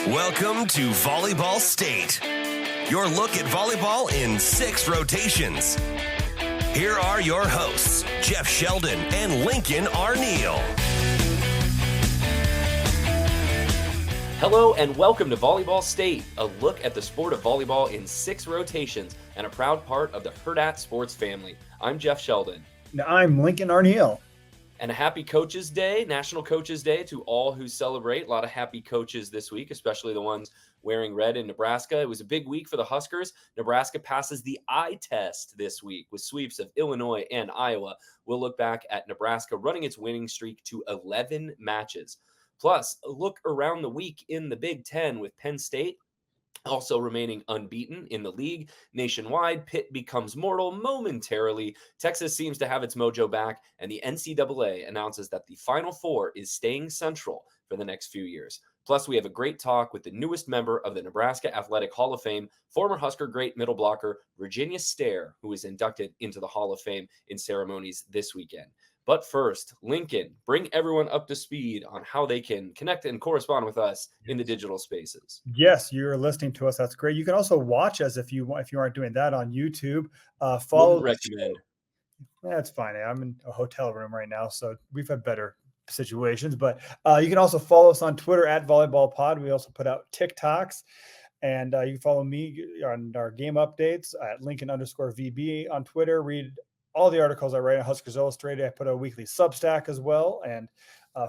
Welcome to Volleyball State, your look at volleyball in 6 rotations. Here are your hosts, Jeff Sheldon and Lincoln Arneal. Hello and welcome to Volleyball State, a look at the sport of volleyball in 6 rotations and a proud part of the Hurrdat Sports family. I'm Jeff Sheldon. And I'm Lincoln Arneal. And a happy Coaches Day, National Coaches Day to all who celebrate. A lot of happy coaches this week, especially the ones wearing red in Nebraska. It was a big week for the Huskers. Nebraska passes the eye test this week with sweeps of Illinois and Iowa. We'll look back at Nebraska running its winning streak to 11 matches. Plus, a look around the week in the Big Ten with Penn State also remaining unbeaten in the league. Nationwide, Pitt becomes mortal momentarily. Texas seems to have its mojo back, and the NCAA announces that the Final Four is staying central for the next few years. Plus, we have a great talk with the newest member of the Nebraska Athletic Hall of Fame, former Husker great middle blocker Virginia Stehr, who is inducted into the Hall of Fame in ceremonies this weekend. But first, Lincoln, bring everyone up to speed on how they can connect and correspond with us in the digital spaces. Yes, you're listening to us. That's great. You can also watch us if you aren't doing that on YouTube. Follow. Recommend. That's fine. I'm in a hotel room right now, so we've had better situations. But you can also follow us on Twitter at Volleyball Pod. We also put out TikToks. And you can follow me on our game updates at Lincoln_VB on Twitter. Read all the articles I write on Huskers Illustrated. I put a weekly Substack as well, and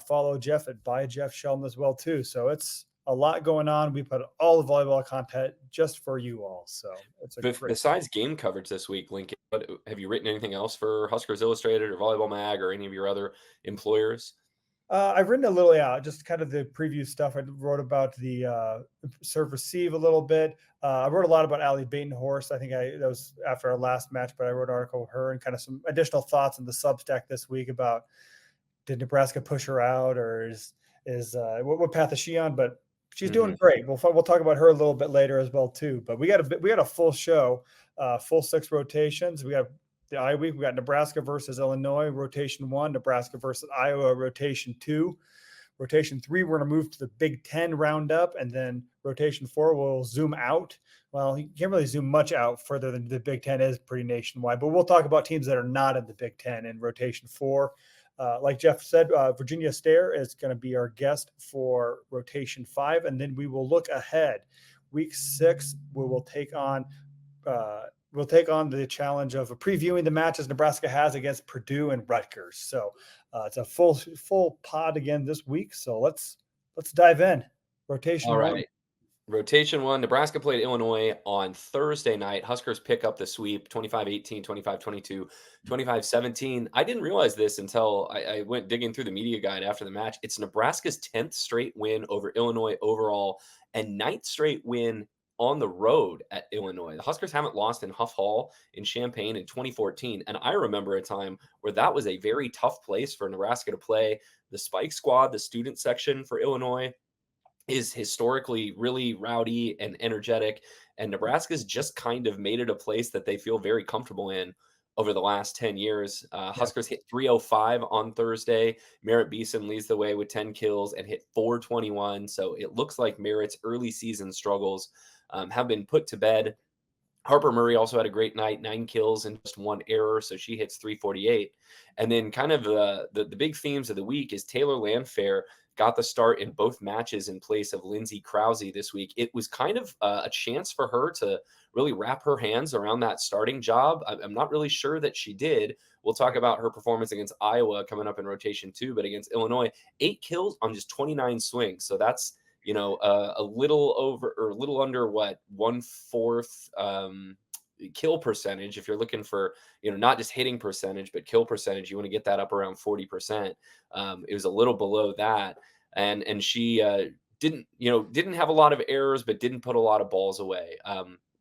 follow Jeff at By Jeff Sheldon as well too. So it's a lot going on. We put all the volleyball content just for you all. So it's a great. Besides game coverage this week, Lincoln, have you written anything else for Huskers Illustrated or Volleyball Mag or any of your other employers? I've written a little, just kind of the preview stuff. I wrote about the serve receive a little bit. I wrote a lot about Allie Batenhorst. I think that was after our last match, but I wrote an article with her and kind of some additional thoughts in the Substack this week about did Nebraska push her out or is what path is she on? But she's doing great. We'll talk about her a little bit later as well too. But we got a full show, full 6 rotations. We got the I week. We got Nebraska versus Illinois, rotation 1, Nebraska versus Iowa, rotation 2. Rotation 3, we're going to move to the Big Ten roundup, and then rotation 4, we'll zoom out. Well, you can't really zoom much out further than the Big Ten is pretty nationwide, but we'll talk about teams that are not in the Big Ten in rotation 4. Like Jeff said, Virginia Stehr is going to be our guest for rotation 5, and then we will look ahead. Week 6, we will take on the challenge of previewing the matches Nebraska has against Purdue and Rutgers. So it's a full pod again this week. So let's dive in. Rotation All right. 1. Rotation 1, Nebraska played Illinois on Thursday night. Huskers pick up the sweep, 25-18, 25-22, 25-17. I didn't realize this until I went digging through the media guide after the match. It's Nebraska's 10th straight win over Illinois overall and 9th straight win on the road at Illinois. The Huskers haven't lost in Huff Hall in Champaign in 2014. And I remember a time where that was a very tough place for Nebraska to play. The Spike Squad, the student section for Illinois, is historically really rowdy and energetic. And Nebraska's just kind of made it a place that they feel very comfortable in over the last 10 years. Huskers hit 305 on Thursday. Merritt Beeson leads the way with 10 kills and hit 421. So it looks like Merritt's early season struggles have been put to bed. Harper Murray also had a great night, 9 kills and just 1 error, so she hits 348. And then kind of the big themes of the week is Taylor Landfair got the start in both matches in place of Lindsay Krause this week. It was kind of a chance for her to really wrap her hands around that starting job. I'm not really sure that she did. We'll talk about her performance against Iowa coming up in rotation 2, but against Illinois, 8 kills on just 29 swings. So that's a little over or a little under 1/4 kill percentage. If you're looking for, not just hitting percentage, but kill percentage, you want to get that up around 40%. It was a little below that. And she didn't have a lot of errors, but didn't put a lot of balls away.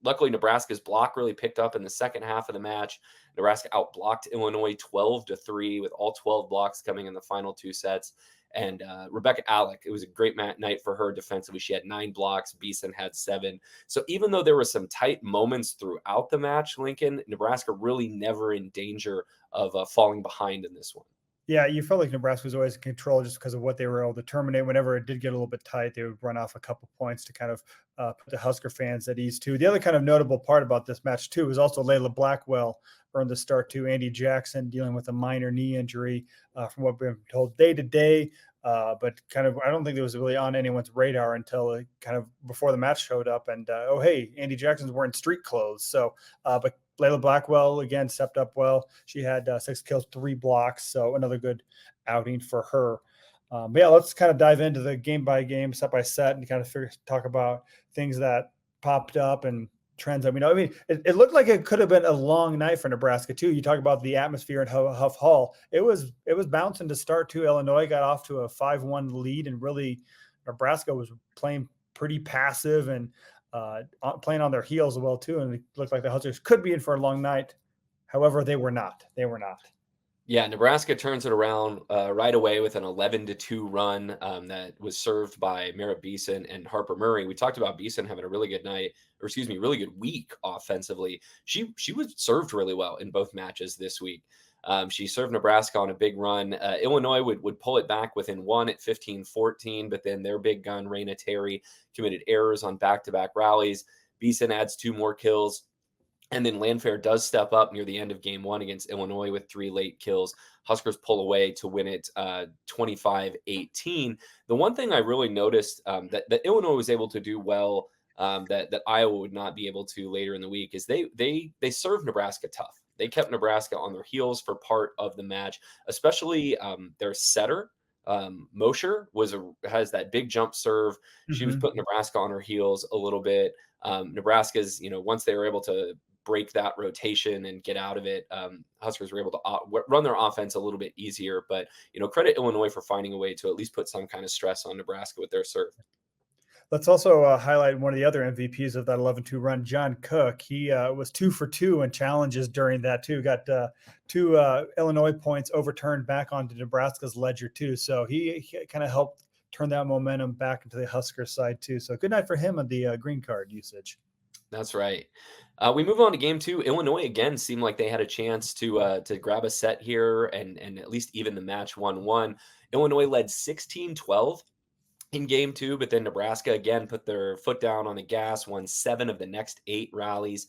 Luckily, Nebraska's block really picked up in the second half of the match. Nebraska outblocked Illinois 12-3 with all 12 blocks coming in the final 2 sets. And Rebecca Alec, it was a great night for her defensively. She had 9 blocks. Beeson had 7. So even though there were some tight moments throughout the match, Lincoln, Nebraska really never in danger of falling behind in this one. Yeah, you felt like Nebraska was always in control just because of what they were able to terminate. Whenever it did get a little bit tight, they would run off a couple points to kind of put the Husker fans at ease too. The other kind of notable part about this match too was also Layla Blackwell earned the start too. Andy Jackson dealing with a minor knee injury from what we've been told day to day. But kind of, I don't think it was really on anyone's radar until kind of before the match showed up. And oh, hey, Andy Jackson's wearing street clothes. So, but Layla Blackwell again stepped up well. She had 6 kills, 3 blocks, so another good outing for her. But yeah, let's kind of dive into the game by game, set by set, and kind of talk about things that popped up and trends. I mean, it looked like it could have been a long night for Nebraska too. You talk about the atmosphere in Huff Hall. It was bouncing to start too. Illinois got off to a 5-1 lead, and really Nebraska was playing pretty passive and playing on their heels well too, and it looked like the Huskers could be in for a long night. However, they were not. Yeah, Nebraska turns it around right away with an 11-2 run that was served by Merritt Beeson and Harper Murray. We talked about Beeson having a really good really good week offensively. She was served really well in both matches this week. She served Nebraska on a big run. Illinois would pull it back within 1 at 15-14, but then their big gun, Raina Terry, committed errors on back-to-back rallies. Beeson adds 2 more kills. And then Landfair does step up near the end of game 1 against Illinois with 3 late kills. Huskers pull away to win it 25-18. The one thing I really noticed that Illinois was able to do well that Iowa would not be able to later in the week is they served Nebraska tough. They kept Nebraska on their heels for part of the match, especially their setter. Mosher has that big jump serve. She was putting Nebraska on her heels a little bit. Nebraska's, once they were able to break that rotation and get out of it, Huskers were able to run their offense a little bit easier. But, credit Illinois for finding a way to at least put some kind of stress on Nebraska with their serve. Let's also highlight one of the other MVPs of that 11-2 run, John Cook. He was 2 for 2 in challenges during that too. Got 2 Illinois points overturned back onto Nebraska's ledger too. So he kind of helped turn that momentum back into the Husker side too. So good night for him on the green card usage. That's right. We move on to game 2. Illinois again seemed like they had a chance to grab a set here and at least even the match 1-1. Illinois led 16-12 in game 2, but then Nebraska again put their foot down on the gas, won 7 of the next 8 rallies.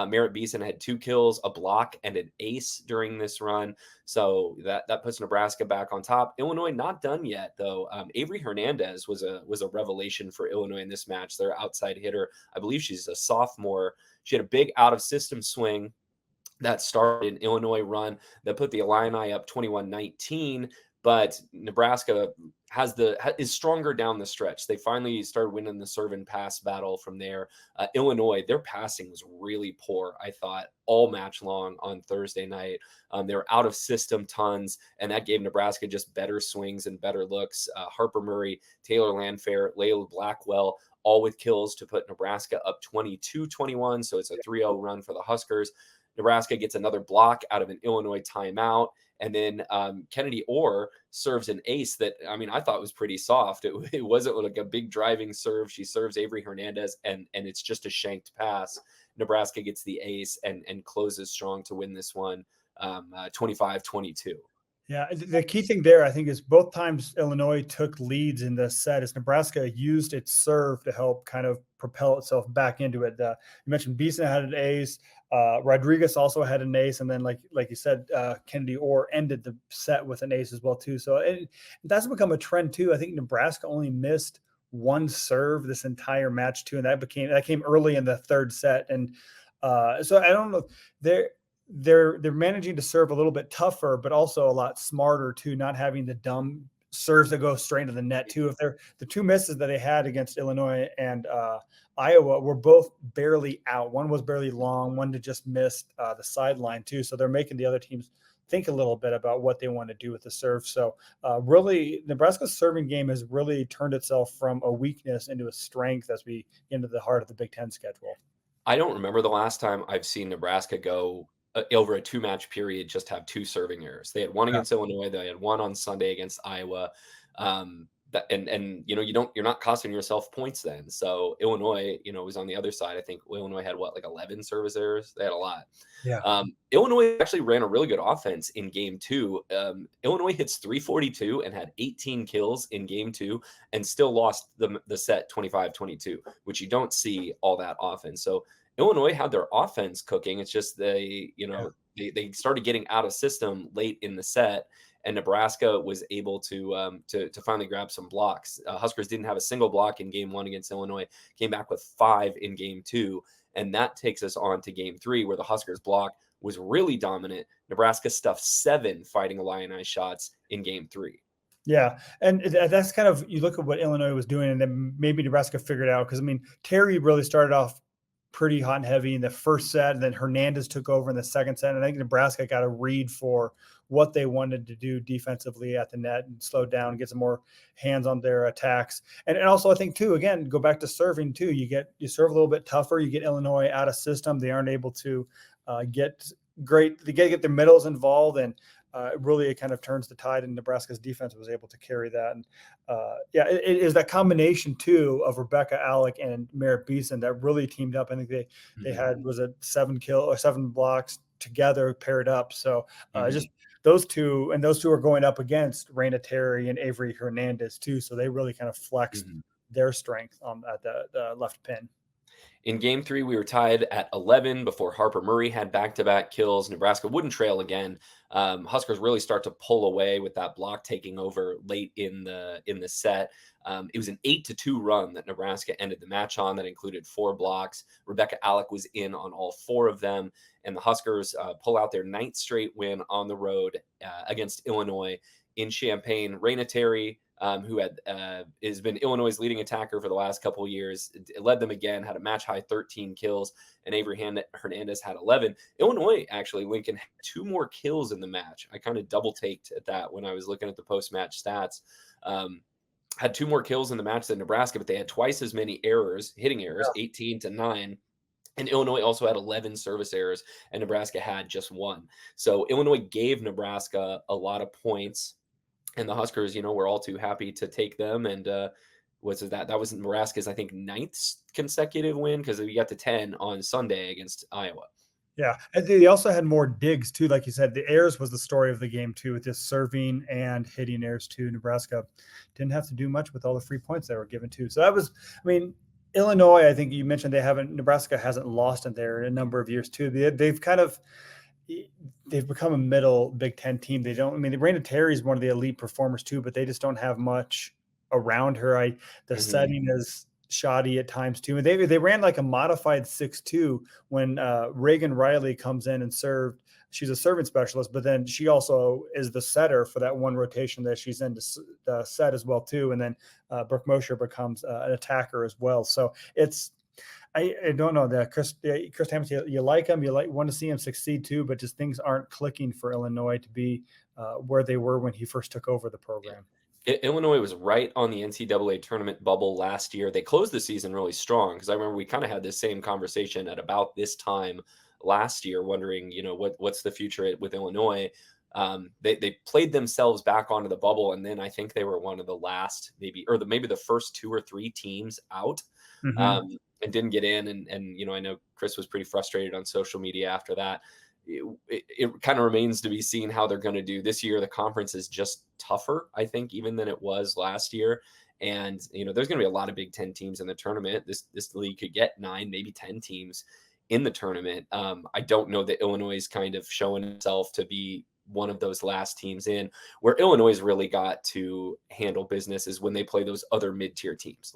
Merritt Beeson had 2 kills, a block, and an ace during this run. So that puts Nebraska back on top. Illinois not done yet, though. Avery Hernandez was a revelation for Illinois in this match. Their outside hitter, I believe she's a sophomore. She had a big out-of-system swing that started an Illinois run that put the Illini up 21-19. But Nebraska is stronger down the stretch. They finally started winning the serve and pass battle from there. Illinois, their passing was really poor, I thought, all match long on Thursday night. They were out of system tons, and that gave Nebraska just better swings and better looks. Harper Murray, Taylor Landfair, Layla Blackwell, all with kills to put Nebraska up 22-21. So it's a 3-0 run for the Huskers. Nebraska gets another block out of an Illinois timeout. And then Kennedy Orr serves an ace that, I thought was pretty soft. It wasn't like a big driving serve. She serves Avery Hernandez, and it's just a shanked pass. Nebraska gets the ace and closes strong to win this one 25-22. Yeah, the key thing there, I think, is both times Illinois took leads in the set as Nebraska used its serve to help kind of propel itself back into it. You mentioned Beeson had an ace. Rodriguez also had an ace. And then, like you said, Kennedy Orr ended the set with an ace as well, too. So that's become a trend, too. I think Nebraska only missed 1 serve this entire match, too. And that came early in the 3rd set. And so I don't know. They're managing to serve a little bit tougher, but also a lot smarter too, not having the dumb serves that go straight into the net too. If the 2 misses that they had against Illinois and Iowa were both barely out. One was barely long, one just missed the sideline too. So they're making the other teams think a little bit about what they want to do with the serve. So really, Nebraska's serving game has really turned itself from a weakness into a strength as we get into the heart of the Big Ten schedule. I don't remember the last time I've seen Nebraska go over a 2-match period, just have 2 serving errors. They had one against Illinois. They had one on Sunday against Iowa. you're not costing yourself points then. So Illinois, was on the other side. I think Illinois had like 11 service errors. They had a lot. Yeah. Illinois actually ran a really good offense in game 2. Illinois hits 342 and had 18 kills in game 2 and still lost the set 25-22, which you don't see all that often. So Illinois had their offense cooking. It's just they started getting out of system late in the set, and Nebraska was able to finally grab some blocks. Huskers didn't have a single block in game 1 against Illinois, came back with 5 in game 2. And that takes us on to game 3, where the Huskers block was really dominant. Nebraska stuffed 7 Fighting Illini shots in game 3. Yeah. And that's kind of, you look at what Illinois was doing, and then maybe Nebraska figured out, because Terry really started off pretty hot and heavy in the first set, and then Hernandez took over in the second set. And I think Nebraska got a read for what they wanted to do defensively at the net and slow down, get some more hands on their attacks. And also, I think too, again, go back to serving too. You serve a little bit tougher. You get Illinois out of system. They aren't able to get their middles involved, and it kind of turns the tide, and Nebraska's defense was able to carry that. And it is that combination too of Rebecca Alec and Merritt Beeson that really teamed up. I think they had, was it 7 blocks together paired up. So just those two are going up against Raina Terry and Avery Hernandez too. So they really kind of flexed their strength at the left pin. In game 3, we were tied at 11 before Harper Murray had back-to-back kills. Nebraska wouldn't trail again. Huskers really start to pull away with that block taking over late in the set. It was an 8-2 run that Nebraska ended the match on that included 4 blocks. Rebecca Alec was in on all 4 of them, and the Huskers pull out their 9th straight win on the road against Illinois in Champaign. Raina Terry, who has been Illinois' leading attacker for the last couple of years, led them again, had a match-high 13 kills, and Avery Hernandez had 11. Illinois, actually, Lincoln, had 2 more kills in the match. I kind of double-taked at that when I was looking at the post-match stats. Had 2 more kills in the match than Nebraska, but they had twice as many hitting errors, 18-9. And Illinois also had 11 service errors, and Nebraska had just 1. So Illinois gave Nebraska a lot of points, and the Huskers, were all too happy to take them. And that was Nebraska's, I think, 9th consecutive win, because we got to 10 on Sunday against Iowa. Yeah. And they also had more digs too. Like you said, the errors was the story of the game too, with this serving and hitting errors too. Nebraska didn't have to do much with all the free points they were given too. So that was, Illinois, I think you mentioned Nebraska hasn't lost in there in a number of years too. They've become a middle Big Ten team. Raina Terry is one of the elite performers too, but they just don't have much around her. The setting is shoddy at times too. And they ran like a modified 6-2 when Reagan Riley comes in and served. She's a serving specialist, but then she also is the setter for that one rotation that she's in to set as well too. And then Brooke Mosher becomes an attacker as well. So I don't know that Chris Hamilton, you like him, want to see him succeed too, but just things aren't clicking for Illinois to be where they were when he first took over the program. Illinois was right on the NCAA tournament bubble last year. They closed the season really strong, because I remember we kind of had this same conversation at about this time last year, wondering, what's the future with Illinois. They played themselves back onto the bubble, and then I think they were one of the last, maybe the first 2 or 3 teams out. And didn't get in. And I know Chris was pretty frustrated on social media after that. It kind of remains to be seen how they're going to do this year. The conference is just tougher, I think, even than it was last year. And, there's going to be a lot of Big Ten teams in the tournament. This league could get 9, maybe 10 teams in the tournament. I don't know that Illinois is kind of showing itself to be one of those last teams in. Where Illinois really got to handle business is when they play those other mid-tier teams.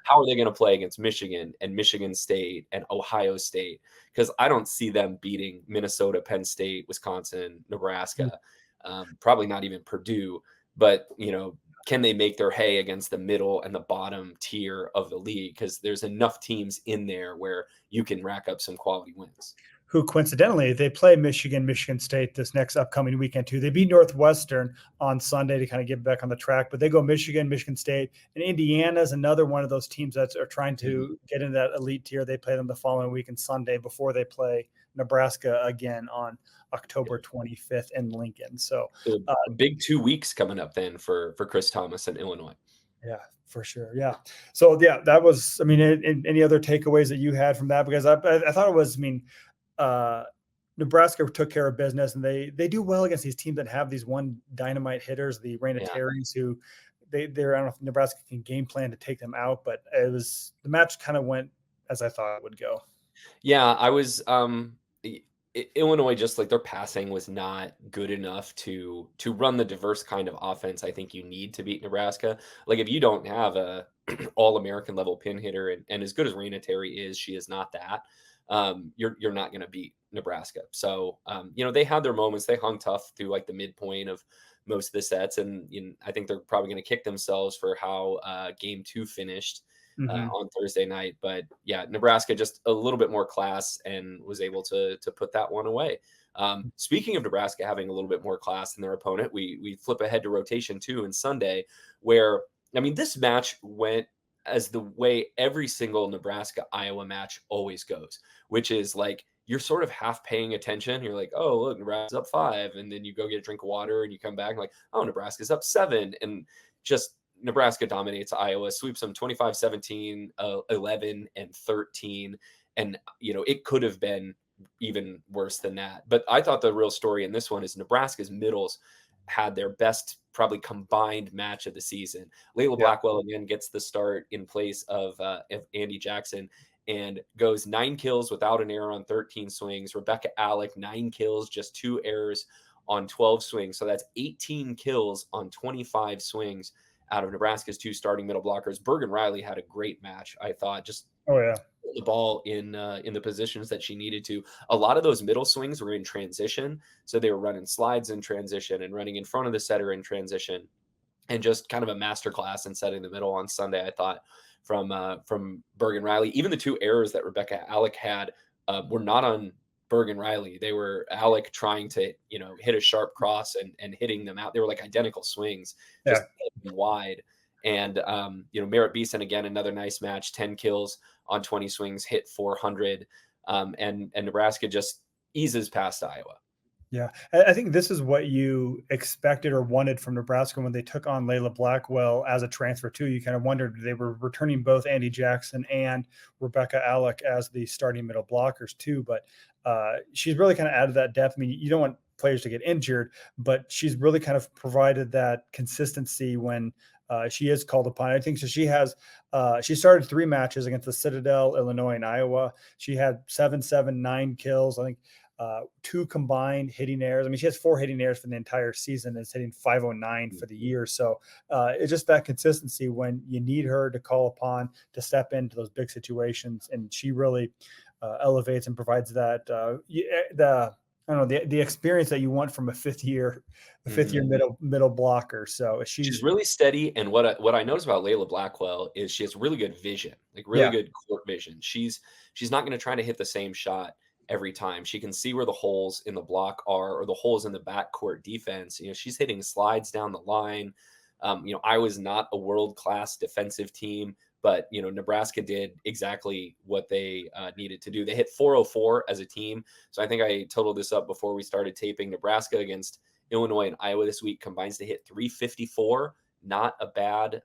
How are they going to play against Michigan and Michigan State and Ohio State? Because I don't see them beating Minnesota, Penn State, Wisconsin, Nebraska, probably not even Purdue. But, can they make their hay against the middle and the bottom tier of the league? Because there's enough teams in there where you can rack up some quality wins. Who coincidentally, they play Michigan State this next upcoming weekend too. They beat Northwestern on Sunday to kind of get back on the track, but they go Michigan State, and Indiana is another one of those teams that are trying to get into that elite tier. They play them the following week on Sunday before they play Nebraska again on October 25th in Lincoln. So big 2 weeks coming up then for Chris Thomas and Illinois. Yeah, for sure. Yeah. So yeah, that was, I mean, any other takeaways that you had from that? Because I thought it was, I mean, uh, Nebraska took care of business, and they do well against these teams that have these one dynamite hitters, the Yeah. Terrys, who they're, I don't know if Nebraska can game plan to take them out, but the match kind of went as I thought it would go. Yeah, I was Illinois, just like their passing was not good enough to run the diverse kind of offense I think you need to beat Nebraska. Like if you don't have a all-American level pin hitter, and as good as Raina Terry is, she is not that. You're not going to beat Nebraska. So they had their moments. They hung tough through like the midpoint of most of the sets, and I think they're probably going to kick themselves for how game 2 finished on Thursday night. But yeah, Nebraska just a little bit more class and was able to put that one away. Speaking of Nebraska having a little bit more class than their opponent, we flip ahead to rotation 2 and Sunday, where, I mean, this match went as the way every single Nebraska-Iowa match always goes, which is like you're sort of half paying attention. You're like, oh, look, Nebraska's up 5. And then you go get a drink of water and you come back and like, oh, Nebraska's up 7. And just Nebraska dominates Iowa, sweeps them 25-17, 11, and 13. And, it could have been even worse than that. But I thought the real story in this one is Nebraska's middles had their best probably combined match of the season. Layla Blackwell again gets the start in place of Andy Jackson and goes 9 kills without an error on 13 swings. Rebecca Alec, 9 kills, just 2 errors on 12 swings. So that's 18 kills on 25 swings out of Nebraska's 2 starting middle blockers. Bergen Riley had a great match, I thought. Just the ball in the positions that she needed to. A lot of those middle swings were in transition, so they were running slides in transition and running in front of the setter in transition, and just kind of a masterclass in setting the middle on Sunday, I thought, from Bergen Riley. Even the 2 errors that Rebecca Alec had were not on Bergen Riley. They were Alec trying to hit a sharp cross and hitting them out. They were like identical swings, just wide. And Merritt Beeson, again, another nice match, 10 kills on 20 swings, hit 400, and Nebraska just eases past Iowa. Yeah, I think this is what you expected or wanted from Nebraska when they took on Layla Blackwell as a transfer too. You kind of wondered, they were returning both Andy Jackson and Rebecca Alec as the starting middle blockers too, but she's really kind of added that depth. I mean, you don't want players to get injured, but she's really kind of provided that consistency when she is called upon. I think so. She started 3 matches against the Citadel, Illinois, and Iowa. She had 9 kills. I think 2 combined hitting errors. I mean, she has 4 hitting errors for the entire season. It's hitting 509 for the year. So it's just that consistency when you need her to call upon to step into those big situations. And she really elevates and provides that the experience that you want from a fifth year middle blocker. So she's really steady. And what I noticed about Layla Blackwell is she has really good vision, like really good court vision. She's not going to try to hit the same shot every time. She can see where the holes in the block are, or the holes in the backcourt defense. She's hitting slides down the line. I was not a world-class defensive team, but Nebraska did exactly what they needed to do. They hit 404 as a team. So I think I totaled this up before we started taping. Nebraska against Illinois and Iowa this week combines to hit 354. Not a bad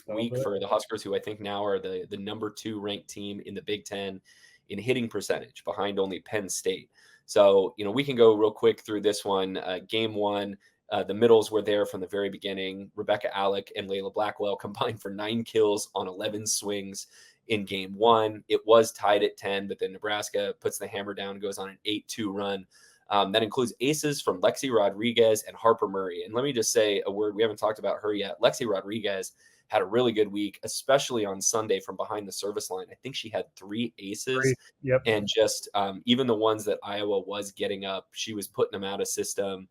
week for the Huskers, who I think now are the number 2 ranked team in the Big Ten in hitting percentage, behind only Penn State. So, we can go real quick through this one. Game 1, the middles were there from the very beginning. Rebecca Alec and Layla Blackwell combined for 9 kills on 11 swings in game 1. It was tied at 10, but then Nebraska puts the hammer down and goes on an 8-2 run. That includes aces from Lexi Rodriguez and Harper Murray. And let me just say a word. We haven't talked about her yet. Lexi Rodriguez had a really good week, especially on Sunday from behind the service line. I think she had 3 aces. And just even the ones that Iowa was getting up, she was putting them out of system.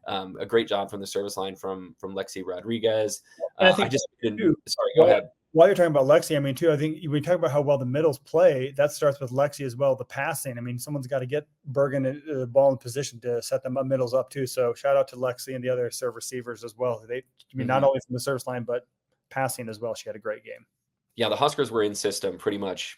A great job from the service line from Lexi Rodriguez. And I think sorry, go ahead. While you're talking about Lexi, I mean, too, I think we talk about how well the middles play. That starts with Lexi as well, the passing. I mean, someone's got to get Bergen the ball in position to set them up middles up, too. So shout out to Lexi and the other serve receivers as well. Not only from the service line, but passing as well. She had a great game. Yeah, the Huskers were in system pretty much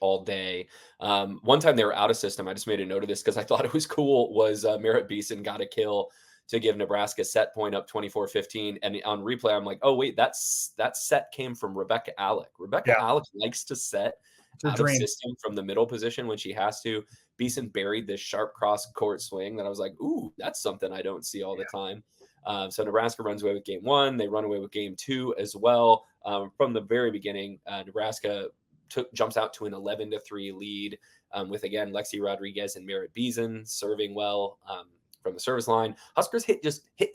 all day. One time they were out of system. I just made a note of this because I thought it was cool. Was Merritt Beeson got a kill to give Nebraska set point up 24-15. And on replay, I'm like, oh, wait, that set came from Rebecca Alec. Rebecca Alec likes to set out of system from the middle position when she has to. Beeson buried this sharp cross court swing that I was like, ooh, that's something I don't see all the time. So Nebraska runs away with game 1. They run away with game 2 as well. From the very beginning, Nebraska jumps out to an 11-3 lead with, again, Lexi Rodriguez and Merritt Beeson serving well from the service line. Huskers hit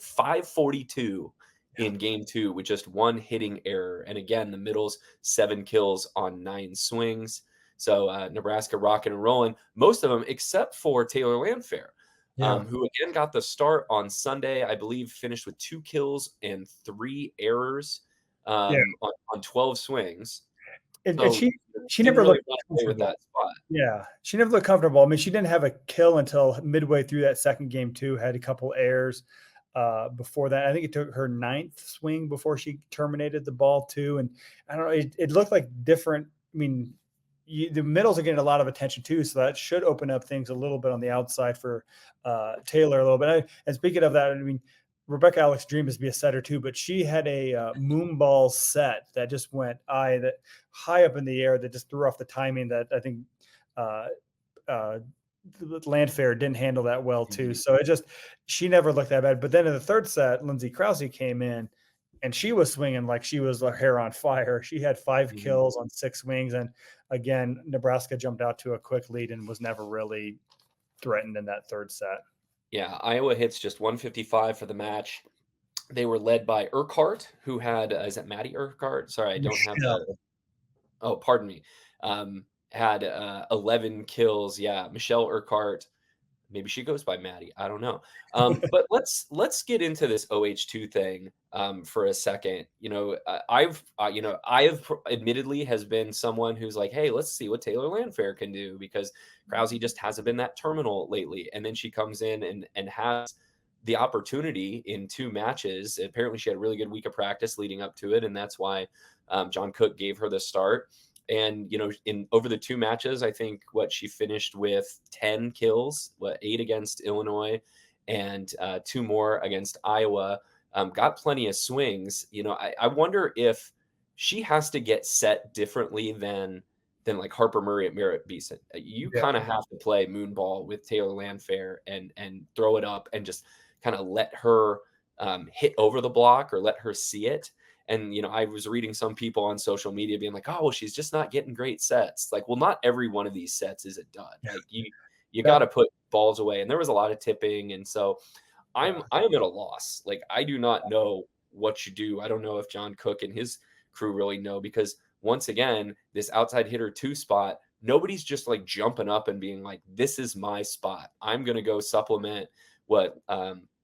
542 in game 2 with just 1 hitting error. And again, the middles 7 kills on 9 swings. So Nebraska rocking and rolling, most of them except for Taylor Landfair, who again got the start on Sunday, I believe finished with 2 kills and 3 errors on 12 swings. And she never really looked with that spot. Yeah, she never looked comfortable. I mean, she didn't have a kill until midway through that second game too. Had a couple errors before that. I think it took her 9th swing before she terminated the ball too. And I don't know, it looked like different. I mean, the middles are getting a lot of attention too, so that should open up things a little bit on the outside for Taylor a little bit. And speaking of that, I mean, Rebecca Alec's dream is to be a setter too, but she had a moon ball set that just went high up in the air that just threw off the timing that I think Landfair didn't handle that well too. So she never looked that bad. But then in the third set, Lindsay Krause came in and she was swinging like she was her hair on fire. She had 5 kills on 6 swings. And again, Nebraska jumped out to a quick lead and was never really threatened in that third set. Yeah, Iowa hits just 155 for the match. They were led by Urquhart, who had, is it Maddie Urquhart? Sorry, I don't have that. Oh, pardon me. Had 11 kills. Yeah, Michelle Urquhart. Maybe she goes by Maddie. I don't know. But let's get into this OH2 thing for a second. I've admittedly has been someone who's like, hey, let's see what Taylor Landfair can do, because Krause just hasn't been that terminal lately. And then she comes in and has the opportunity in 2 matches. Apparently she had a really good week of practice leading up to it. And that's why John Cook gave her the start. And, in over the 2 matches, I think she finished with 10 kills, 8 against Illinois and 2 more against Iowa, got plenty of swings. I wonder if she has to get set differently than like Harper Murray at Merritt Beeson. You kind of have to play moonball with Taylor Landfair and throw it up and just kind of let her hit over the block or let her see it. And, I was reading some people on social media being like, oh, well, she's just not getting great sets. Like, well, not every one of these sets is a dud. Like you got to put balls away. And there was a lot of tipping. And so I am at a loss. Like, I do not know what you do. I don't know if John Cook and his crew really know, because once again, this outside hitter 2 spot, nobody's just like jumping up and being like, this is my spot. I'm going to go supplement what,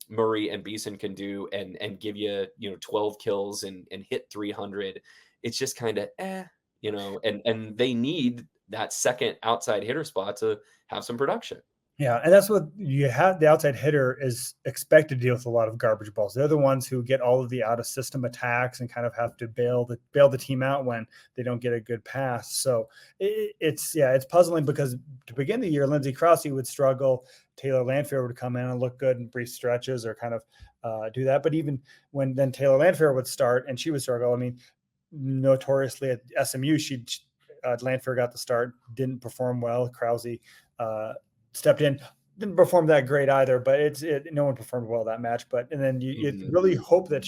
Murray and Beeson can do and give you 12 kills and hit 300. It's just kind of and they need that second outside hitter spot to have some production. Yeah, and that's what you have. The outside hitter is expected to deal with a lot of garbage balls. They're the ones who get all of the out of system attacks and kind of have to bail the team out when they don't get a good pass. So it's puzzling, because to begin the year, Lindsay Krause would struggle. Taylor Landfair would come in and look good in brief stretches or kind of do that. But even when then Taylor Landfair would start and she would struggle. I mean, notoriously at SMU, Landfair got the start, didn't perform well. Krause stepped in, didn't perform that great either, but no one performed well that match. And then you really hope that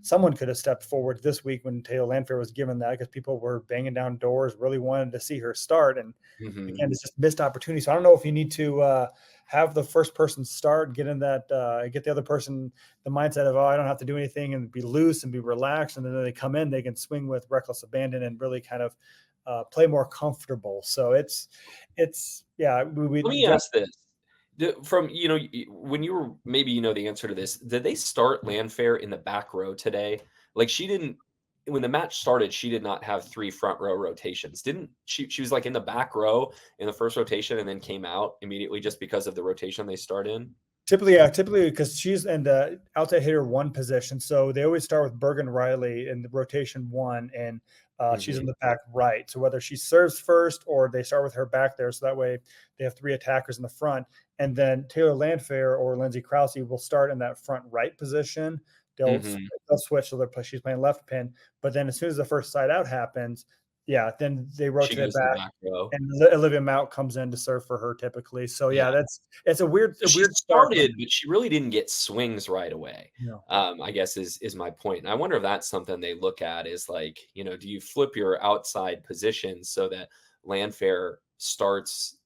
someone could have stepped forward this week when Taylor Landfair was given that, because people were banging down doors, really wanted to see her start. And again, it's just missed opportunity. So I don't know if you need to have the first person start, get in that, get the other person the mindset of, I don't have to do anything, and be loose and be relaxed. And then they come in, they can swing with reckless abandon and really kind of play more comfortable. So it's let me ask this. From, when you were, maybe the answer to this, did they start Landfair in the back row today? Like, she didn't, when the match started, she did not have 3 front row rotations. Didn't she was like in the back row in the first rotation and then came out immediately just because of the rotation they start in? Typically because she's in the outside hitter 1 position. So they always start with Bergen Riley in the rotation 1, and she's in the back right. So whether she serves first or they start with her back there, so that way they have 3 attackers in the front. And then Taylor Landfair or Lindsay Krause will start in that front right position. They'll switch, so she's playing left pin. But then as soon as the first side out happens, then they rotate it back, and Olivia Mount comes in to serve for her typically. So it's a weird. She started, but she really didn't get swings right away. No. I guess is my point. And I wonder if that's something they look at is like, do you flip your outside position so that Landfair starts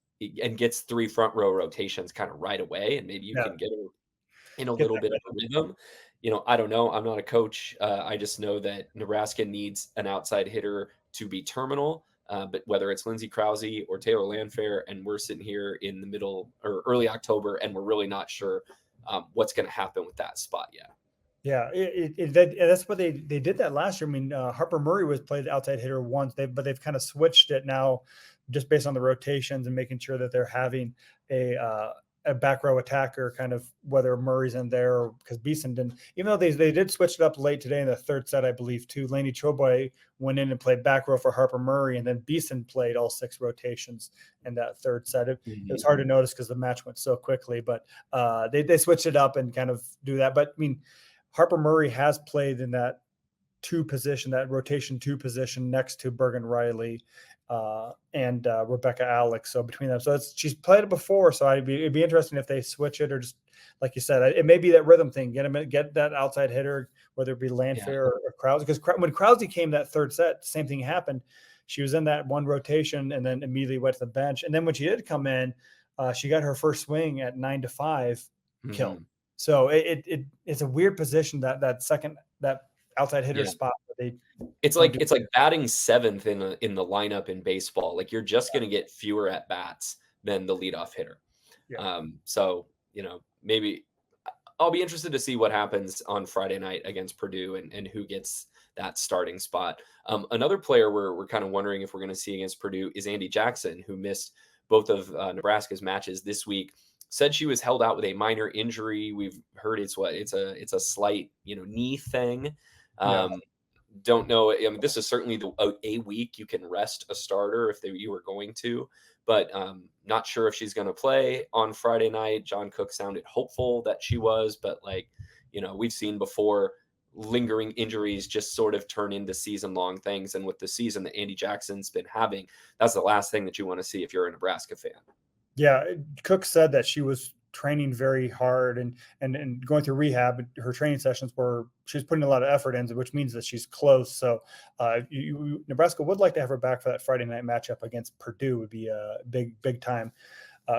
and gets 3 front row rotations kind of right away, and maybe you can get her in a little bit of a rhythm. I don't know. I'm not a coach. I just know that Nebraska needs an outside hitter to be terminal, but whether it's Lindsay Krause or Taylor Landfair, and we're sitting here in the middle or early October, and we're really not sure what's going to happen with that spot yet. Yeah, that's what they did that last year. I mean, Harper Murray was played outside hitter once, but they've kind of switched it now, just based on the rotations and making sure that they're having a back row attacker, kind of whether Murray's in there or because Beeson didn't, even though they did switch it up late today in the 3rd set, I believe, too. Lainey Choboy went in and played back row for Harper Murray, and then Beeson played all 6 rotations in that 3rd set. It was hard to notice because the match went so quickly, but they switched it up and kind of do that. But I mean, Harper Murray has played in that 2 position, that rotation 2 position next to Bergen Riley and Rebecca Alex. So between them, so she's played it before. So it'd be interesting if they switch it, or just like you said, it may be that rhythm thing. Get that outside hitter, whether it be Landfair or Krause. Because when Krause came that 3rd set, same thing happened. She was in that 1 rotation and then immediately went to the bench. And then when she did come in, she got her first swing at 9-5 kill. So it's a weird position that outside hitter spot. It's like batting 7th in the lineup in baseball. Like, you're just going to get fewer at bats than the leadoff hitter. So maybe I'll be interested to see what happens on Friday night against Purdue and who gets that starting spot. Another player we're kind of wondering if we're going to see against Purdue is Andy Jackson, who missed both of Nebraska's matches this week. Said she was held out with a minor injury. We've heard it's a slight knee thing. Don't know. I mean, this is certainly a week you can rest a starter if you were going to, but not sure if she's going to play on Friday night. John Cook sounded hopeful that she was, but we've seen before lingering injuries just sort of turn into season-long things. And with the season that Andy Jackson's been having, that's the last thing that you want to see if you're a Nebraska fan. Yeah, Cook said that she was training very hard and going through rehab. Her training sessions she was putting a lot of effort into, which means that she's close. So Nebraska would like to have her back for that Friday night matchup against Purdue. Would be a big time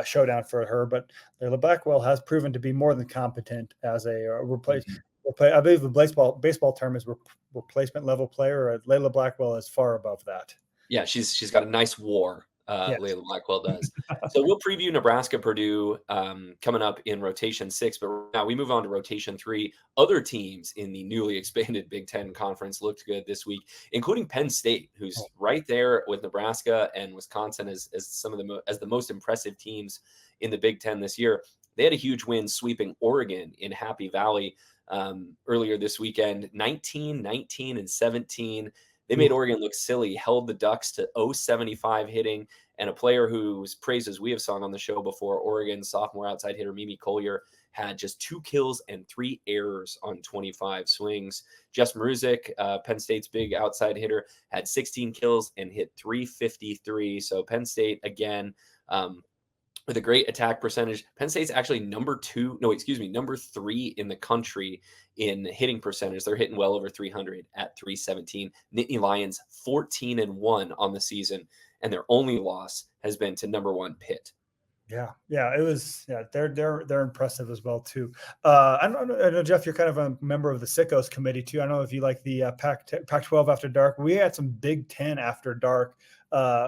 showdown for her. But Layla Blackwell has proven to be more than competent as a replacement. I believe the baseball term is replacement level player. Layla Blackwell is far above that. Yeah, she's got a nice WAR. Yes. Layla Blackwell does. So we'll preview Nebraska Purdue coming up in rotation 6, but now we move on to rotation 3. Other teams in the newly expanded Big Ten Conference looked good this week, including Penn State, who's right there with Nebraska and Wisconsin as some of the most impressive teams in the Big Ten this year. They had a huge win sweeping Oregon in Happy Valley earlier this weekend, 19, 19, and 17. They made Oregon look silly, held the Ducks to 0.75 hitting, and a player whose praises we have sung on the show before, Oregon sophomore outside hitter Mimi Collier, had just 2 kills and 3 errors on 25 swings. Jess Maruzic, Penn State's big outside hitter, had 16 kills and hit 353. So Penn State, again, with a great attack percentage. Penn State's actually number 3 in the country in hitting percentage. They're hitting well over 300 at 317. Nittany Lions 14-1 on the season, and their only loss has been to number 1 Pitt. Yeah, it was. Yeah, they're impressive as well too. I know, Jeff, you're kind of a member of the Sickos committee too. I don't know if you like the Pac-12 after dark. We had some Big Ten after dark.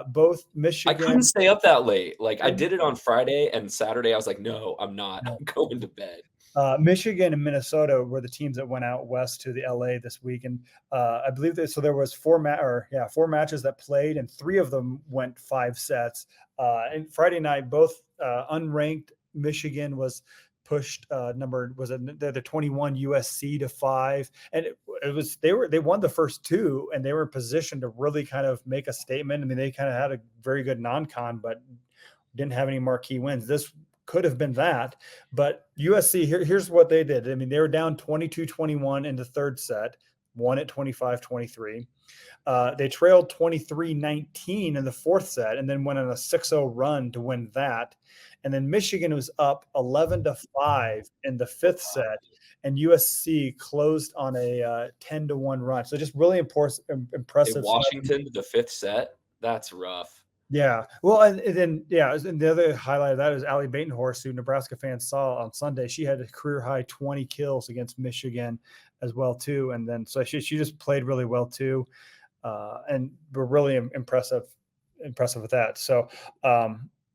Both Michigan. I couldn't stay up that late. Like, I did it on Friday and Saturday. I was like, no, I'm not. I'm going to bed. Michigan and Minnesota were the teams that went out west to the LA this week, and I believe there was 4 matches that played, and 3 of them went 5 sets. And Friday night, both unranked Michigan was pushed the 21 USC to 5, and they won the first two, and they were in position to really kind of make a statement. I mean, they kind of had a very good non-con, but didn't have any marquee wins. This could have been that, but USC, here's what they did. I mean, they were down 22-21 in the third set, won at 25-23. They trailed 23-19 in the fourth set, and then went on a 6-0 run to win that. And then Michigan was up 11-5 in the fifth set, and USC closed on a 10-1 run. So just really impressive. Washington to the fifth set. That's rough. Yeah. Well, and then and the other highlight of that is Allie Batenhorst, who Nebraska fans saw on Sunday. She had a career high 20 kills against Michigan as well too, and then so she just played really well too, and we're really impressive with that. So.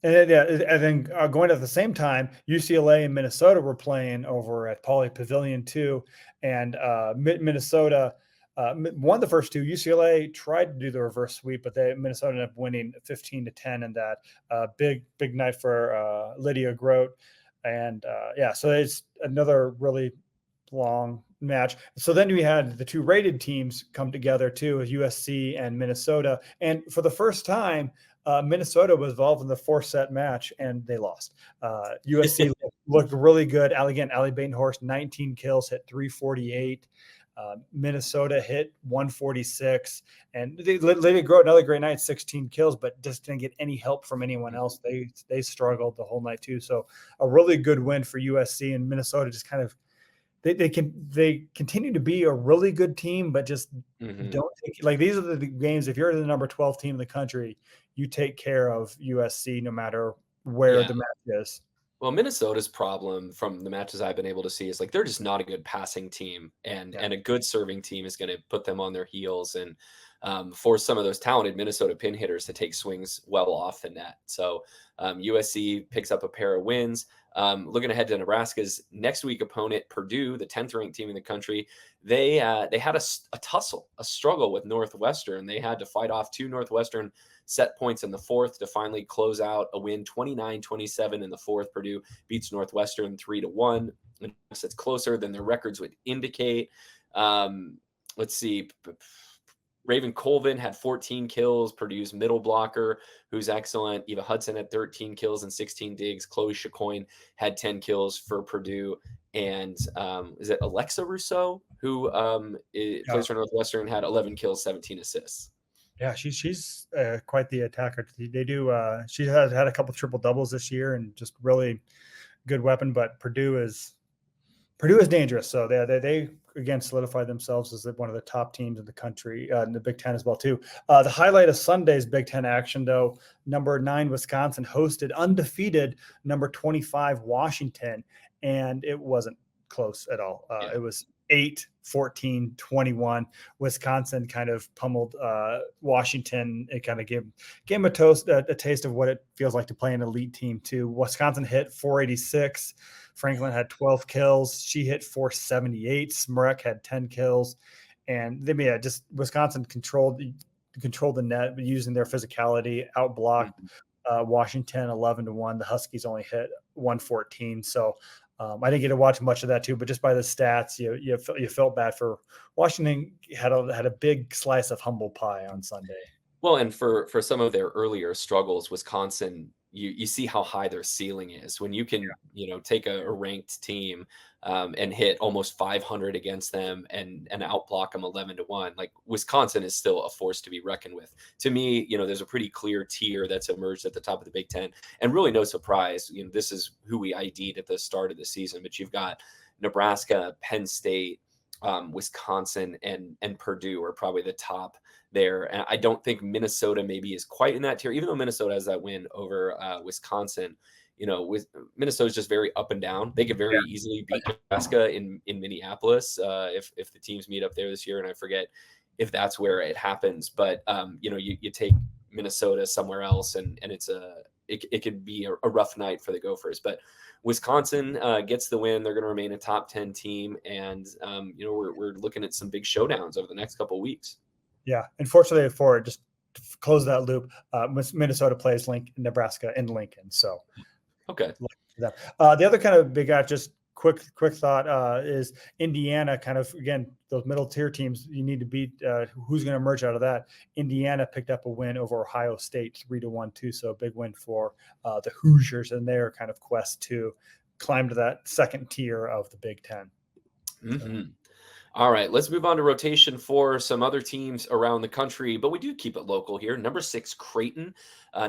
And then going at the same time, UCLA and Minnesota were playing over at Pauley Pavilion too, and Minnesota won the first two. UCLA tried to do the reverse sweep, but Minnesota ended up winning 15-10 in that. Big night for Lydia Grote, and so it's another really long match. So then we had the two rated teams come together too, USC and Minnesota, and for the first time. Minnesota was involved in the 4-set match, and they lost. USC looked really good. Allie Batenhorst, 19 kills, hit 348. Minnesota hit 146. And Lydia Grote, another great night, 16 kills, but just didn't get any help from anyone else. They struggled the whole night too. So a really good win for USC, and Minnesota just kind of they continue to be a really good team, but just don't take, like, these are the games. If you're the number 12 team in the country, you take care of USC no matter where the match is. Well, Minnesota's problem from the matches I've been able to see is like they're just not a good passing team, and a good serving team is going to put them on their heels and force some of those talented Minnesota pin hitters to take swings well off the net. So USC picks up a pair of wins. Looking ahead to Nebraska's next week opponent, Purdue, the 10th ranked team in the country, they had a tussle, a struggle with Northwestern. They had to fight off two Northwestern set points in the fourth to finally close out a win 29-27 in the fourth. Purdue beats Northwestern 3-1. It's closer than their records would indicate. Let's see. Raven Colvin had 14 kills, Purdue's middle blocker, who's excellent. Eva Hudson had 13 kills and 16 digs. Chloe Chacoin had 10 kills for Purdue. And is it Alexa Rousseau, who plays for Northwestern, had 11 kills, 17 assists. Yeah, she's quite the attacker. They do. She has had a couple triple doubles this year, and just really good weapon. But Purdue is dangerous. So they again solidified themselves as one of the top teams in the country, in the Big Ten as well too. The highlight of Sunday's Big Ten action, though, number 9 Wisconsin hosted undefeated number 25 Washington, and it wasn't close at all. It was 8-14-21. Wisconsin kind of pummeled Washington. It kind of gave them a taste of what it feels like to play an elite team too. Wisconsin hit 486. Franklin had 12 kills. She hit 478. Smrek had 10 kills. And just Wisconsin controlled the net using their physicality, outblocked Washington 11-1. The Huskies only hit 114. So I didn't get to watch much of that too, but just by the stats, you felt bad for Washington. Had a big slice of humble pie on Sunday. Well, and for some of their earlier struggles, Wisconsin, you see how high their ceiling is when you can take a ranked team and hit almost 500 against them and outblock them 11-1. Like, Wisconsin is still a force to be reckoned with. To me, there's a pretty clear tier that's emerged at the top of the Big Ten, and really no surprise. This is who we ID'd at the start of the season, but you've got Nebraska, Penn State, Wisconsin, and Purdue are probably the top there. And I don't think Minnesota maybe is quite in that tier, even though Minnesota has that win over Wisconsin. With Minnesota's just very up and down. They could very easily beat Nebraska in Minneapolis if the teams meet up there this year. And I forget if that's where it happens. But you take Minnesota somewhere else, and it could be a rough night for the Gophers. But Wisconsin gets the win. They're going to remain a top 10 team, and we're looking at some big showdowns over the next couple of weeks. Yeah, unfortunately for it, just to close that loop, Minnesota plays Nebraska in Lincoln. So okay, The other kind of big just quick thought is Indiana. Kind of again, those middle tier teams you need to beat. Who's going to emerge out of that? Indiana picked up a win over Ohio State 3-1 too. So a big win for the Hoosiers and their kind of quest to climb to that second tier of the Big Ten. Mm-hmm. All right, let's move on to rotation for some other teams around the country, but we do keep it local here. Number 6, Creighton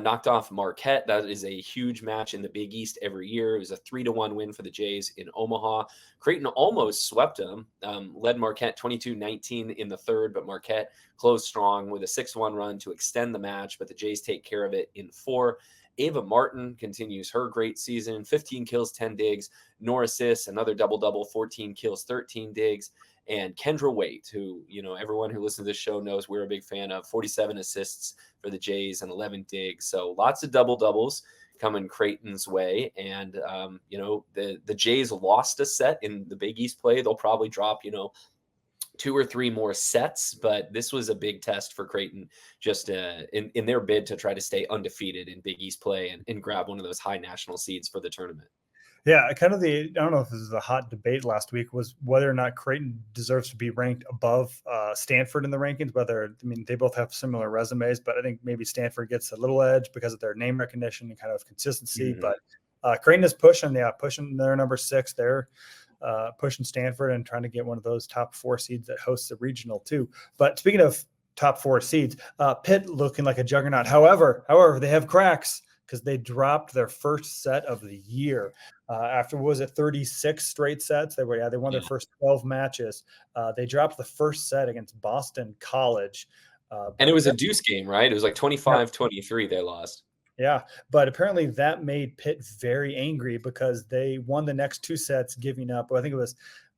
knocked off Marquette. That is a huge match in the Big East every year. It was a 3-1 win for the Jays in Omaha. Creighton almost swept them, led Marquette 22-19 in the third, but Marquette closed strong with a 6-1 run to extend the match, but the Jays take care of it in 4. Ava Martin continues her great season, 15 kills, 10 digs, no assists, another double-double, 14 kills, 13 digs. And Kendra Waite, who, everyone who listens to this show knows we're a big fan of, 47 assists for the Jays and 11 digs. So lots of double-doubles coming Creighton's way. And, the Jays lost a set in the Big East play. They'll probably drop, 2 or 3 more sets, but this was a big test for Creighton just in their bid to try to stay undefeated in Big East play and grab one of those high national seeds for the tournament. Yeah, I don't know if this is a hot debate last week, was whether or not Creighton deserves to be ranked above Stanford in the rankings. They both have similar resumes, but I think maybe Stanford gets a little edge because of their name recognition and kind of consistency. Mm-hmm. But Creighton is pushing their number 6. They're pushing Stanford and trying to get one of those top 4 seeds that hosts the regional too. But speaking of top 4 seeds, Pitt looking like a juggernaut. However, they have cracks, because they dropped their first set of the year after, 36 straight sets? They won their first 12 matches. They dropped the first set against Boston College. And it was a deuce game, right? It was like 25-23 they lost. Yeah, but apparently that made Pitt very angry because they won the next 2 sets, giving up, I think it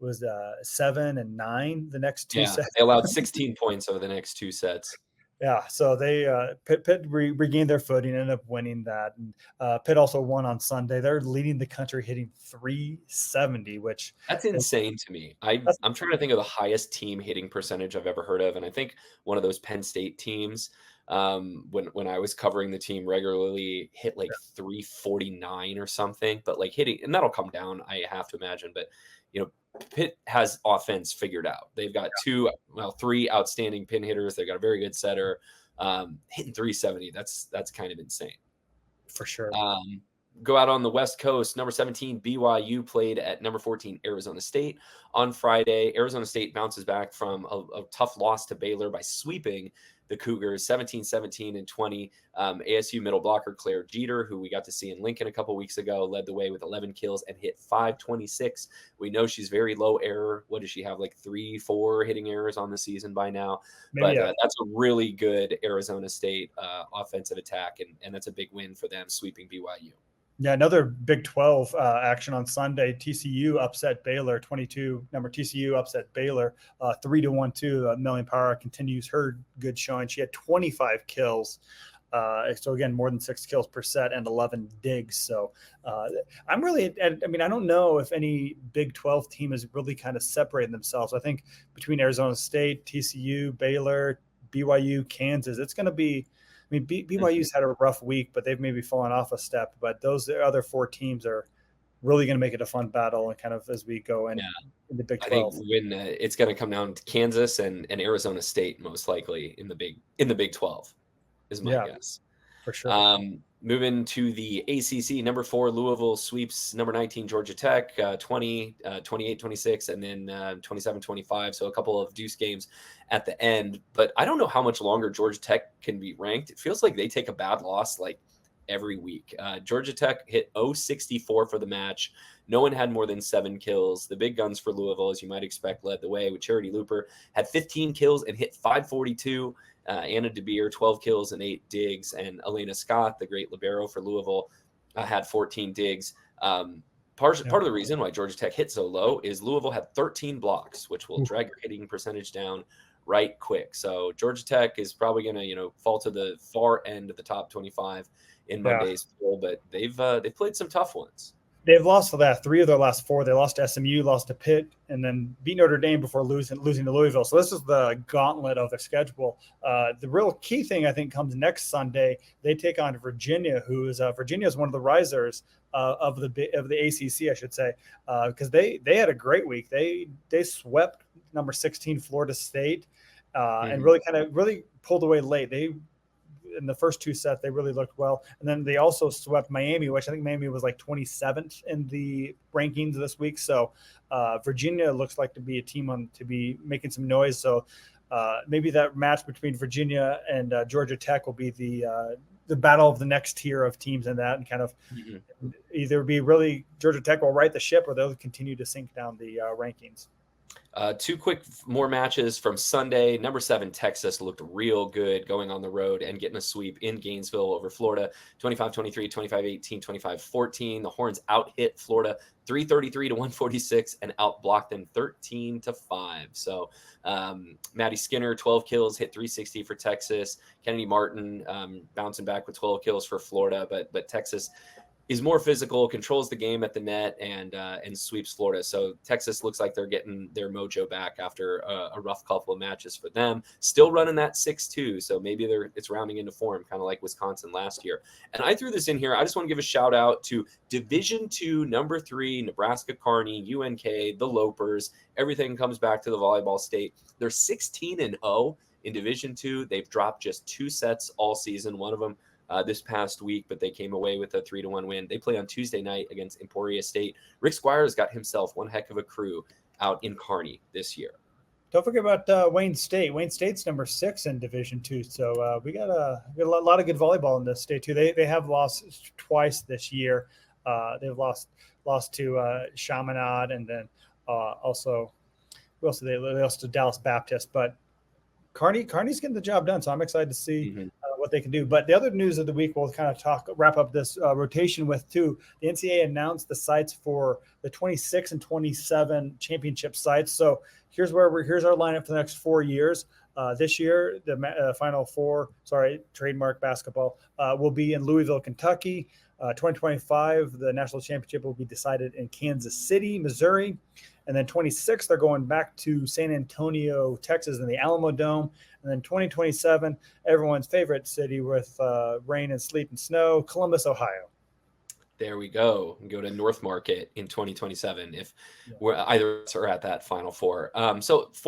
was 7 and 9 the next 2 sets. They allowed 16 points over the next 2 sets. Yeah, so they Pitt regained their footing, ended up winning that, and Pitt also won on Sunday. They're leading the country, hitting 370, which that's insane to me. I'm trying to think of the highest team hitting percentage I've ever heard of, and I think one of those Penn State teams, when I was covering the team regularly, hit like 349 or something. But like hitting, and that'll come down, I have to imagine. But Pitt has offense figured out. They've got 3 outstanding pin hitters. They've got a very good setter. Hitting 370, that's kind of insane. For sure. Go out on the West Coast. Number 17, BYU played at number 14, Arizona State on Friday. Arizona State bounces back from a tough loss to Baylor by sweeping the Cougars 17-17 and 20. ASU middle blocker Claire Jeter, who we got to see in Lincoln a couple weeks ago, led the way with 11 kills and hit 526. We know she's very low error. What does she have, like 3-4 hitting errors on the season by now? Maybe, but that's a really good Arizona State offensive attack, and that's a big win for them, sweeping BYU. Yeah, another Big 12 action on Sunday. TCU upset Baylor. 22 number TCU upset Baylor 3-1 too. Million Power continues her good showing. She had 25 kills. So again, more than 6 kills per set and 11 digs. So I'm really, I don't know if any Big 12 team is really kind of separating themselves. I think between Arizona State, TCU, Baylor, BYU, Kansas, it's going to be, BYU's had a rough week, but they've maybe fallen off a step. But those other 4 teams are really going to make it a fun battle, and kind of as we go in the Big 12. I think it's going to come down to Kansas and Arizona State most likely in the Big 12 is my guess. For sure. Moving to the ACC, number 4 Louisville sweeps number 19 Georgia Tech 28-26, and then 27-25. So a couple of deuce games at the end. But I don't know how much longer Georgia Tech can be ranked. It feels like they take a bad loss like every week. Georgia Tech hit 0-64 for the match. No one had more than 7 kills. The big guns for Louisville, as you might expect, led the way with Charity Looper, had 15 kills and hit 542. Anna DeBeer, 12 kills and 8 digs. And Elena Scott, the great libero for Louisville, had 14 digs. Part of the reason why Georgia Tech hit so low is Louisville had 13 blocks, which will drag your hitting percentage down right quick. So Georgia Tech is probably going to, fall to the far end of the top 25 in Monday's poll, but they've played some tough ones. They've lost to that 3 of their last 4. They lost to SMU, lost to Pitt, and then beat Notre Dame before losing to Louisville. So this is the gauntlet of their schedule. The real key thing I think comes next Sunday. They take on Virginia, who is Virginia is one of the risers of the ACC, I should say, because they had a great week. They swept number 16 Florida State and really pulled away late. In the first 2 sets, they really looked well. And then they also swept Miami, which I think Miami was like 27th in the rankings this week. So Virginia looks like to be a team to be making some noise. So maybe that match between Virginia and Georgia Tech will be the battle of the next tier of teams in that, and kind of either be really Georgia Tech will right the ship, or they'll continue to sink down the rankings. 2 quick more matches from Sunday. Number 7, Texas looked real good going on the road and getting a sweep in Gainesville over Florida, 25-23, 25-18, 25-14. The Horns out-hit Florida 333-146 and out-blocked them 13-5. So Maddie Skinner, 12 kills, hit 360 for Texas. Kennedy Martin bouncing back with 12 kills for Florida, but Texas is more physical, controls the game at the net, and sweeps Florida. So Texas looks like they're getting their mojo back after a rough couple of matches for them. Still running that 6-2, so maybe it's rounding into form, kind of like Wisconsin last year. And I threw this in here. I just want to give a shout out to Division II, number 3, Nebraska Kearney, UNK, the Lopers. Everything comes back to the Volleyball State. They're 16-0 in Division II. They've dropped just 2 sets all season. One of them this past week, but they came away with a 3-1 win. They play on Tuesday night against Emporia State. Rick Squires got himself one heck of a crew out in Kearney this year. Don't forget about Wayne State. Wayne State's number 6 in Division II. So we got a lot of good volleyball in this state too. They have lost twice this year. They've lost to Chaminade, and then also they lost to Dallas Baptist. But Kearney's getting the job done, so I'm excited to see what they can do. But the other news of the week we'll kind of wrap up this rotation with too. The NCAA announced the sites for the 26 and 27 championship sites. So here's our lineup for the next 4 years. This year, the Final Four, trademark basketball, will be in Louisville, Kentucky. 2025, the national championship will be decided in Kansas City, Missouri. And then 26, they're going back to San Antonio, Texas, in the Alamo Dome. And then 2027, everyone's favorite city with rain and sleet and snow, Columbus, Ohio. There we go. Go to North Market in 2027 if we're either are at that Final Four. So let's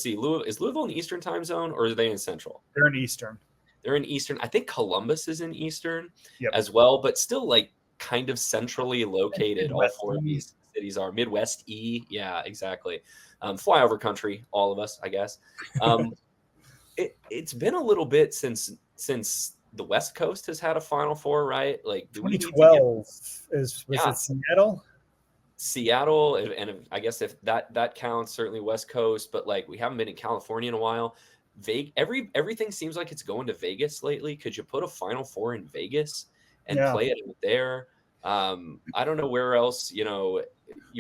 see. Is Louisville in the Eastern time zone, or are they in Central? They're in Eastern. They're in Eastern. I think Columbus is in Eastern as well, but still like kind of centrally located. All 4 of these cities are Midwest E. Yeah, exactly. Flyover country, all of us, I guess. It's been a little bit since the West Coast has had a Final Four, right? Like 2012 was it Seattle? Seattle, and I guess if that counts, certainly West Coast, but like we haven't been in California in a while. Everything seems like it's going to Vegas lately. Could you put a Final Four in Vegas and play it there? I don't know where else you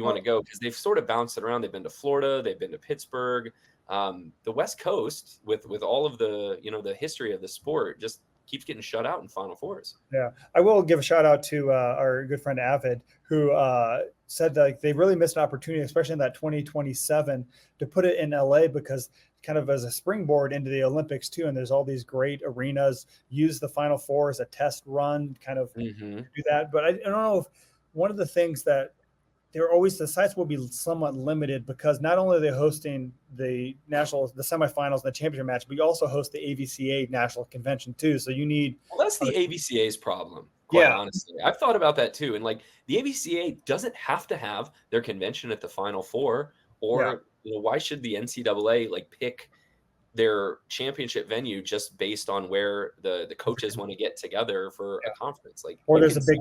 want to go, because they've sort of bounced it around. They've been to Florida, they've been to Pittsburgh. The West Coast, with all of the the history of the sport, just keeps getting shut out in Final Fours. Yeah, I will give a shout out to our good friend Avid, who said that they really missed an opportunity, especially in that 2027, to put it in LA, because kind of as a springboard into the Olympics too. And there's all these great arenas. Use the Final Four as a test run, kind of do that. But I don't know if one of the things that the sites will be somewhat limited, because not only are they hosting the semifinals and the championship match, but you also host the AVCA national convention too. So you need. Well, that's the AVCA's problem. Quite honestly, I've thought about that too. And like the AVCA doesn't have to have their convention at the Final Four, or why should the NCAA pick their championship venue just based on where the coaches want to get together for a conference? Or there's a big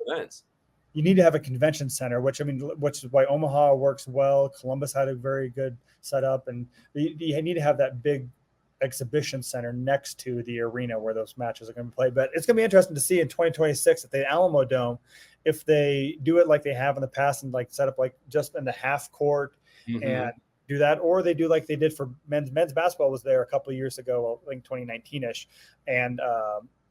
events. You need to have a convention center, which is why Omaha works well. Columbus had a very good setup, and you need to have that big exhibition center next to the arena where those matches are going to be played. But it's going to be interesting to see in 2026 at the Alamo Dome if they do it like they have in the past and set up just in the half court and do that, or they do like they did for men's basketball was there a couple of years ago, I think 2019ish, and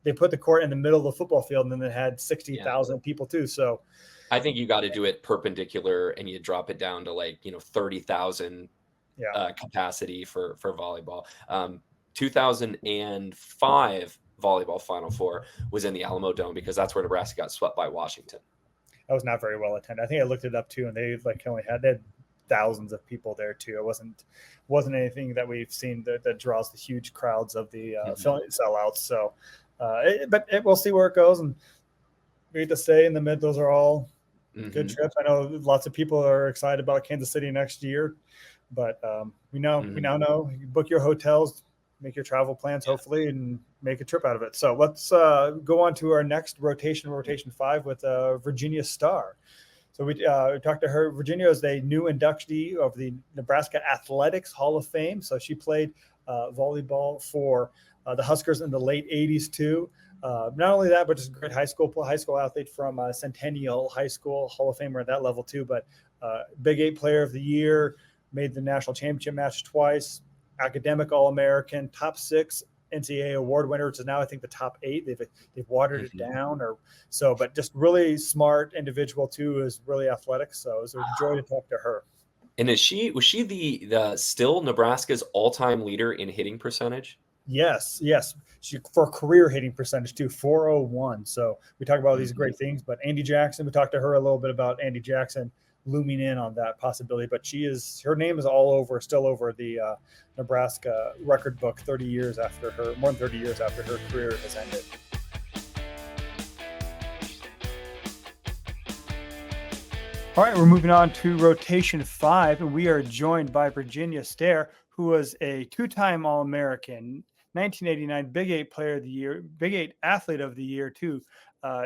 they put the court in the middle of the football field, and then they had 60,000 people too. So I think you got to do it perpendicular, and you drop it down to like 30,000 capacity for volleyball. 2005 volleyball Final Four was in the Alamo Dome because that's where Nebraska got swept by Washington. That was not very well attended. I think I looked it up too, and they had thousands of people there too. It wasn't anything that we've seen that draws the huge crowds of the sellouts. So, but we'll see where it goes, and we get to stay in the mid. Those are all good trips. I know lots of people are excited about Kansas City next year, but we now know you book your hotels, make your travel plans, hopefully, and make a trip out of it. So let's go on to our next rotation 5 with Virginia Stehr. So we talked to her. Virginia is a new inductee of the Nebraska Athletics Hall of Fame. So she played volleyball for the Huskers in the late 80s too. Not only that, but just a great high school athlete from Centennial High School, Hall of Famer at that level too. But Big 8 Player of the Year, made the national championship match twice, academic All-American, top 6 NCAA award winner, which is now I think the top 8. They've watered it down or so, but just really smart individual too, is really athletic. So it was a joy to talk to her. And was she the still Nebraska's all-time leader in hitting percentage? Yes. She for career hitting percentage too, 401. So we talk about all these great things, but Andy Jackson, we talked to her a little bit about Andy Jackson looming in on that possibility, but her name is still over the Nebraska record book more than 30 years after her career has ended. All right, we're moving on to rotation 5, and we are joined by Virginia Stehr, who was a 2-time All-American, 1989 Big 8 Player of the Year, Big 8 Athlete of the Year too.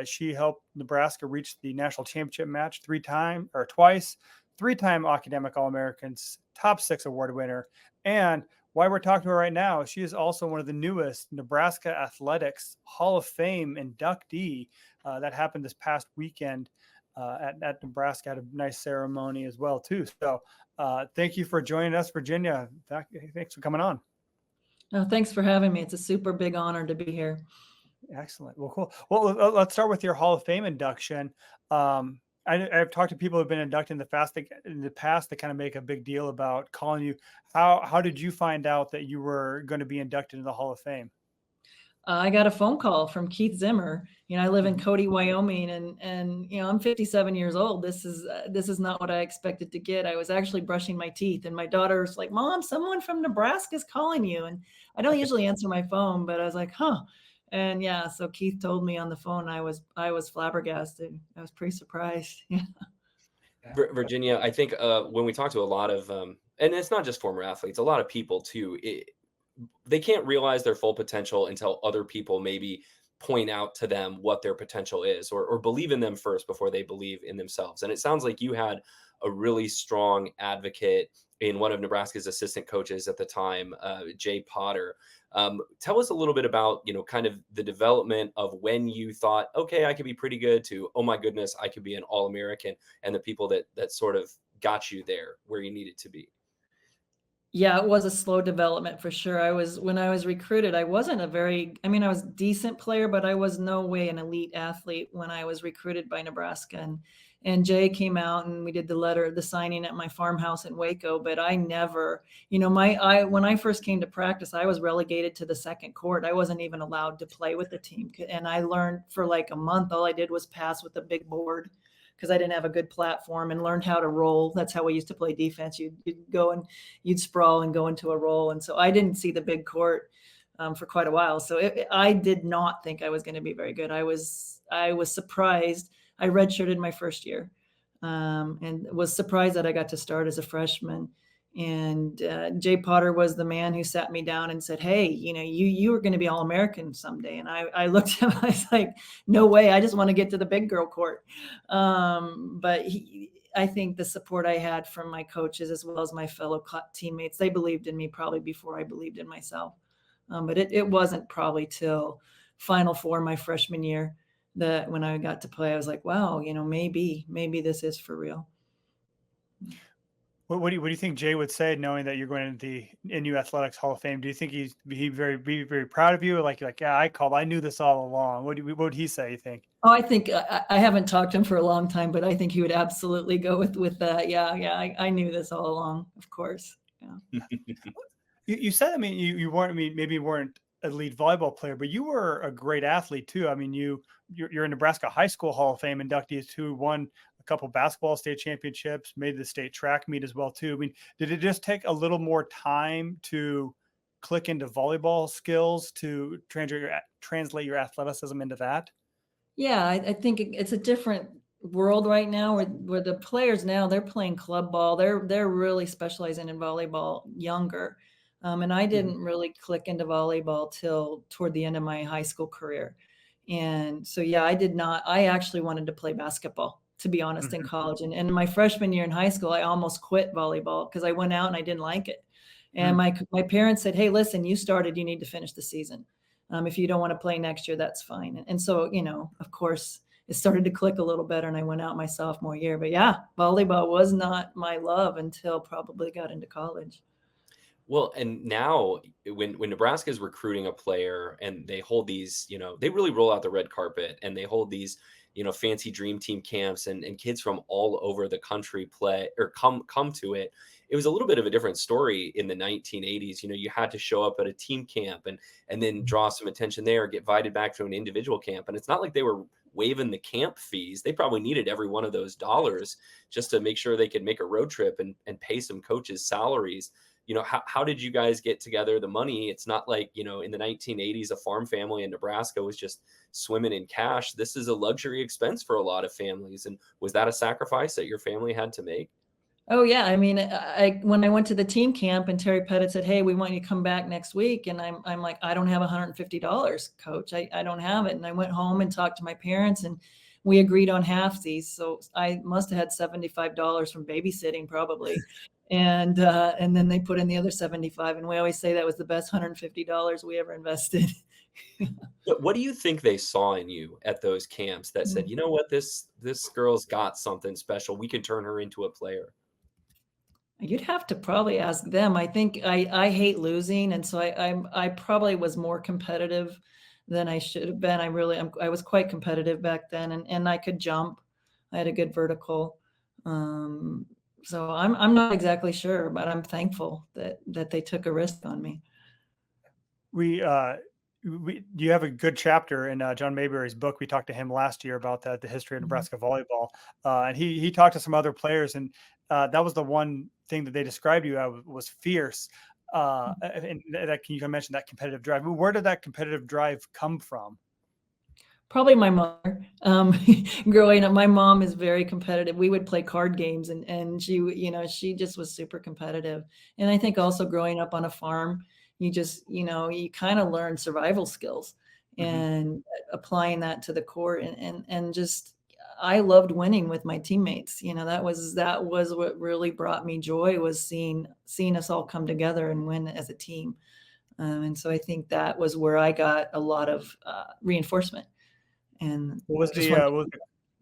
She helped Nebraska reach the national championship match twice, 3-time academic All-Americans, top 6 award winner. And why we're talking to her right now, she is also one of the newest Nebraska Athletics Hall of Fame inductee that happened this past weekend at Nebraska. Had a nice ceremony as well too. So thank you for joining us, Virginia. Thanks for coming on. Oh, thanks for having me. It's a super big honor to be here. Excellent. Well, cool. Well, let's start with your Hall of Fame induction. I've talked to people who've been inducted in the past that kind of make a big deal about calling you. How did you find out that you were going to be inducted into the Hall of Fame? I got a phone call from Keith Zimmer. I live in Cody, Wyoming, and I'm 57 years old. This is not what I expected to get. I was actually brushing my teeth, and my daughter's like, "Mom, someone from Nebraska is calling you." And I don't usually answer my phone, but I was like, "Huh." And yeah, so Keith told me on the phone. I was flabbergasted. I was pretty surprised. Yeah. Virginia, I think when we talk to a lot of, and it's not just former athletes, a lot of people too, they can't realize their full potential until other people maybe point out to them what their potential is, or believe in them first before they believe in themselves. And it sounds like you had a really strong advocate in one of Nebraska's assistant coaches at the time, Jay Potter. Tell us a little bit about, kind of the development of when you thought, okay, I could be pretty good, to, oh my goodness, I could be an All-American, and the people that sort of got you there where you needed to be. Yeah, it was a slow development for sure. When I was recruited, I wasn't I was a decent player, but I was no way an elite athlete when I was recruited by Nebraska. And Jay came out and we did the signing at my farmhouse in Waco, but I never, when I first came to practice, I was relegated to the second court. I wasn't even allowed to play with the team. And I learned for like a month, all I did was pass with a big board, because I didn't have a good platform, and learned how to roll. That's how we used to play defense. You'd go and you'd sprawl and go into a roll. And so I didn't see the big court for quite a while. So I did not think I was going to be very good. I was surprised. I redshirted my first year and was surprised that I got to start as a freshman. And Jay Potter was the man who sat me down and said, "Hey, you are going to be All-American someday." And I looked at him, I was like, "No way. I just want to get to the big girl court." But I think the support I had from my coaches, as well as my fellow teammates, they believed in me probably before I believed in myself. But it wasn't probably till Final Four my freshman year that when I got to play, I was like, wow, maybe this is for real. What do you think Jay would say, knowing that you're going into the NU Athletics Hall of Fame? Do you think he'd be very proud of you? Like, yeah, I knew this all along. What would he say, you think? Oh, I think I haven't talked to him for a long time, but I think he would absolutely go with that. Yeah, I knew this all along, of course. Yeah. You said, I mean, you weren't, I mean, maybe you weren't an elite volleyball player, but you were a great athlete too. I mean, you're a Nebraska High School Hall of Fame inductee who won a couple basketball state championships, made the state track meet as well too. I mean, did it just take a little more time to click into volleyball skills to translate your athleticism into that? Yeah, I think it's a different world right now where the players now they're playing club ball. They're really specializing in volleyball younger. And I didn't really click into volleyball till toward the end of my high school career. And so, yeah, I actually wanted to play basketball, to be honest, in college. And my freshman year in high school, I almost quit volleyball because I went out and I didn't like it. And my parents said, "Hey, listen, you started, you need to finish the season. If you don't want to play next year, that's fine." And so, of course, it started to click a little better and I went out my sophomore year. But yeah, volleyball was not my love until probably got into college. Well, and now when Nebraska is recruiting a player and they hold these, they really roll out the red carpet and they hold these, fancy dream team camps and kids from all over the country play or come to it. It was a little bit of a different story in the 1980s. You had to show up at a team camp and then draw some attention there, get invited back to an individual camp. And it's not like they were waiving the camp fees. They probably needed every one of those dollars just to make sure they could make a road trip and pay some coaches' salaries. How did you guys get together the money? It's not like, in the 1980s, a farm family in Nebraska was just swimming in cash. This is a luxury expense for a lot of families. And was that a sacrifice that your family had to make? Oh yeah. I mean, when I went to the team camp and Terry Pettit said, "Hey, we want you to come back next week." And I'm like, "I don't have $150, coach. I don't have it." And I went home and talked to my parents and we agreed on halfsies. So I must've had $75 from babysitting probably. And then they put in the other 75. And we always say that was the best $150 we ever invested. What do you think they saw in you at those camps that said, you know what, this girl's got something special. We can turn her into a player? You'd have to probably ask them. I think I hate losing. And so I probably was more competitive than I should have been. I was quite competitive back then and I could jump. I had a good vertical. So I'm not exactly sure, but I'm thankful that they took a risk on me. You have a good chapter in John Mayberry's book. We talked to him last year about that, the history of Nebraska volleyball. And he talked to some other players, and that was the one thing that they described you as was fierce. And that you can mention that competitive drive. Where did that competitive drive come from? Probably my mother. Growing up, my mom is very competitive. We would play card games and she just was super competitive. And I think also growing up on a farm, you just, you kind of learn survival skills and applying that to the court and just, I loved winning with my teammates. That was what really brought me joy, was seeing us all come together and win as a team. And so I think that was where I got a lot of reinforcement. And what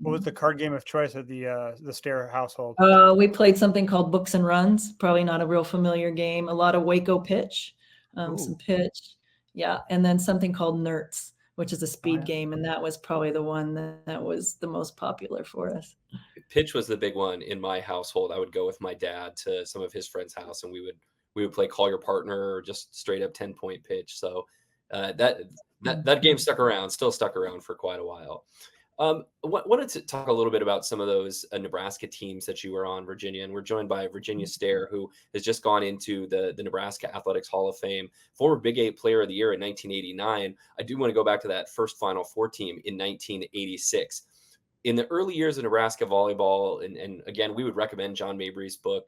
was the card game of choice at the Stehr household? We played something called Books and Runs. Probably not a real familiar game. A lot of Waco pitch, some pitch, yeah, and then something called Nerds, which is a speed game, and that was probably the one that was the most popular for us. Pitch was the big one in my household. I would go with my dad to some of his friends' house, and we would play Call Your Partner or just straight up 10-point pitch. So that game still stuck around for quite a while. Wanted to talk a little bit about some of those Nebraska teams that you were on, Virginia, and we're joined by Virginia Stehr, who has just gone into the Nebraska Athletics Hall of Fame, former Big 8 Player of the Year in 1989. I do want to go back to that first Final Four team in 1986. In the early years of Nebraska volleyball, and again, we would recommend John Mabry's book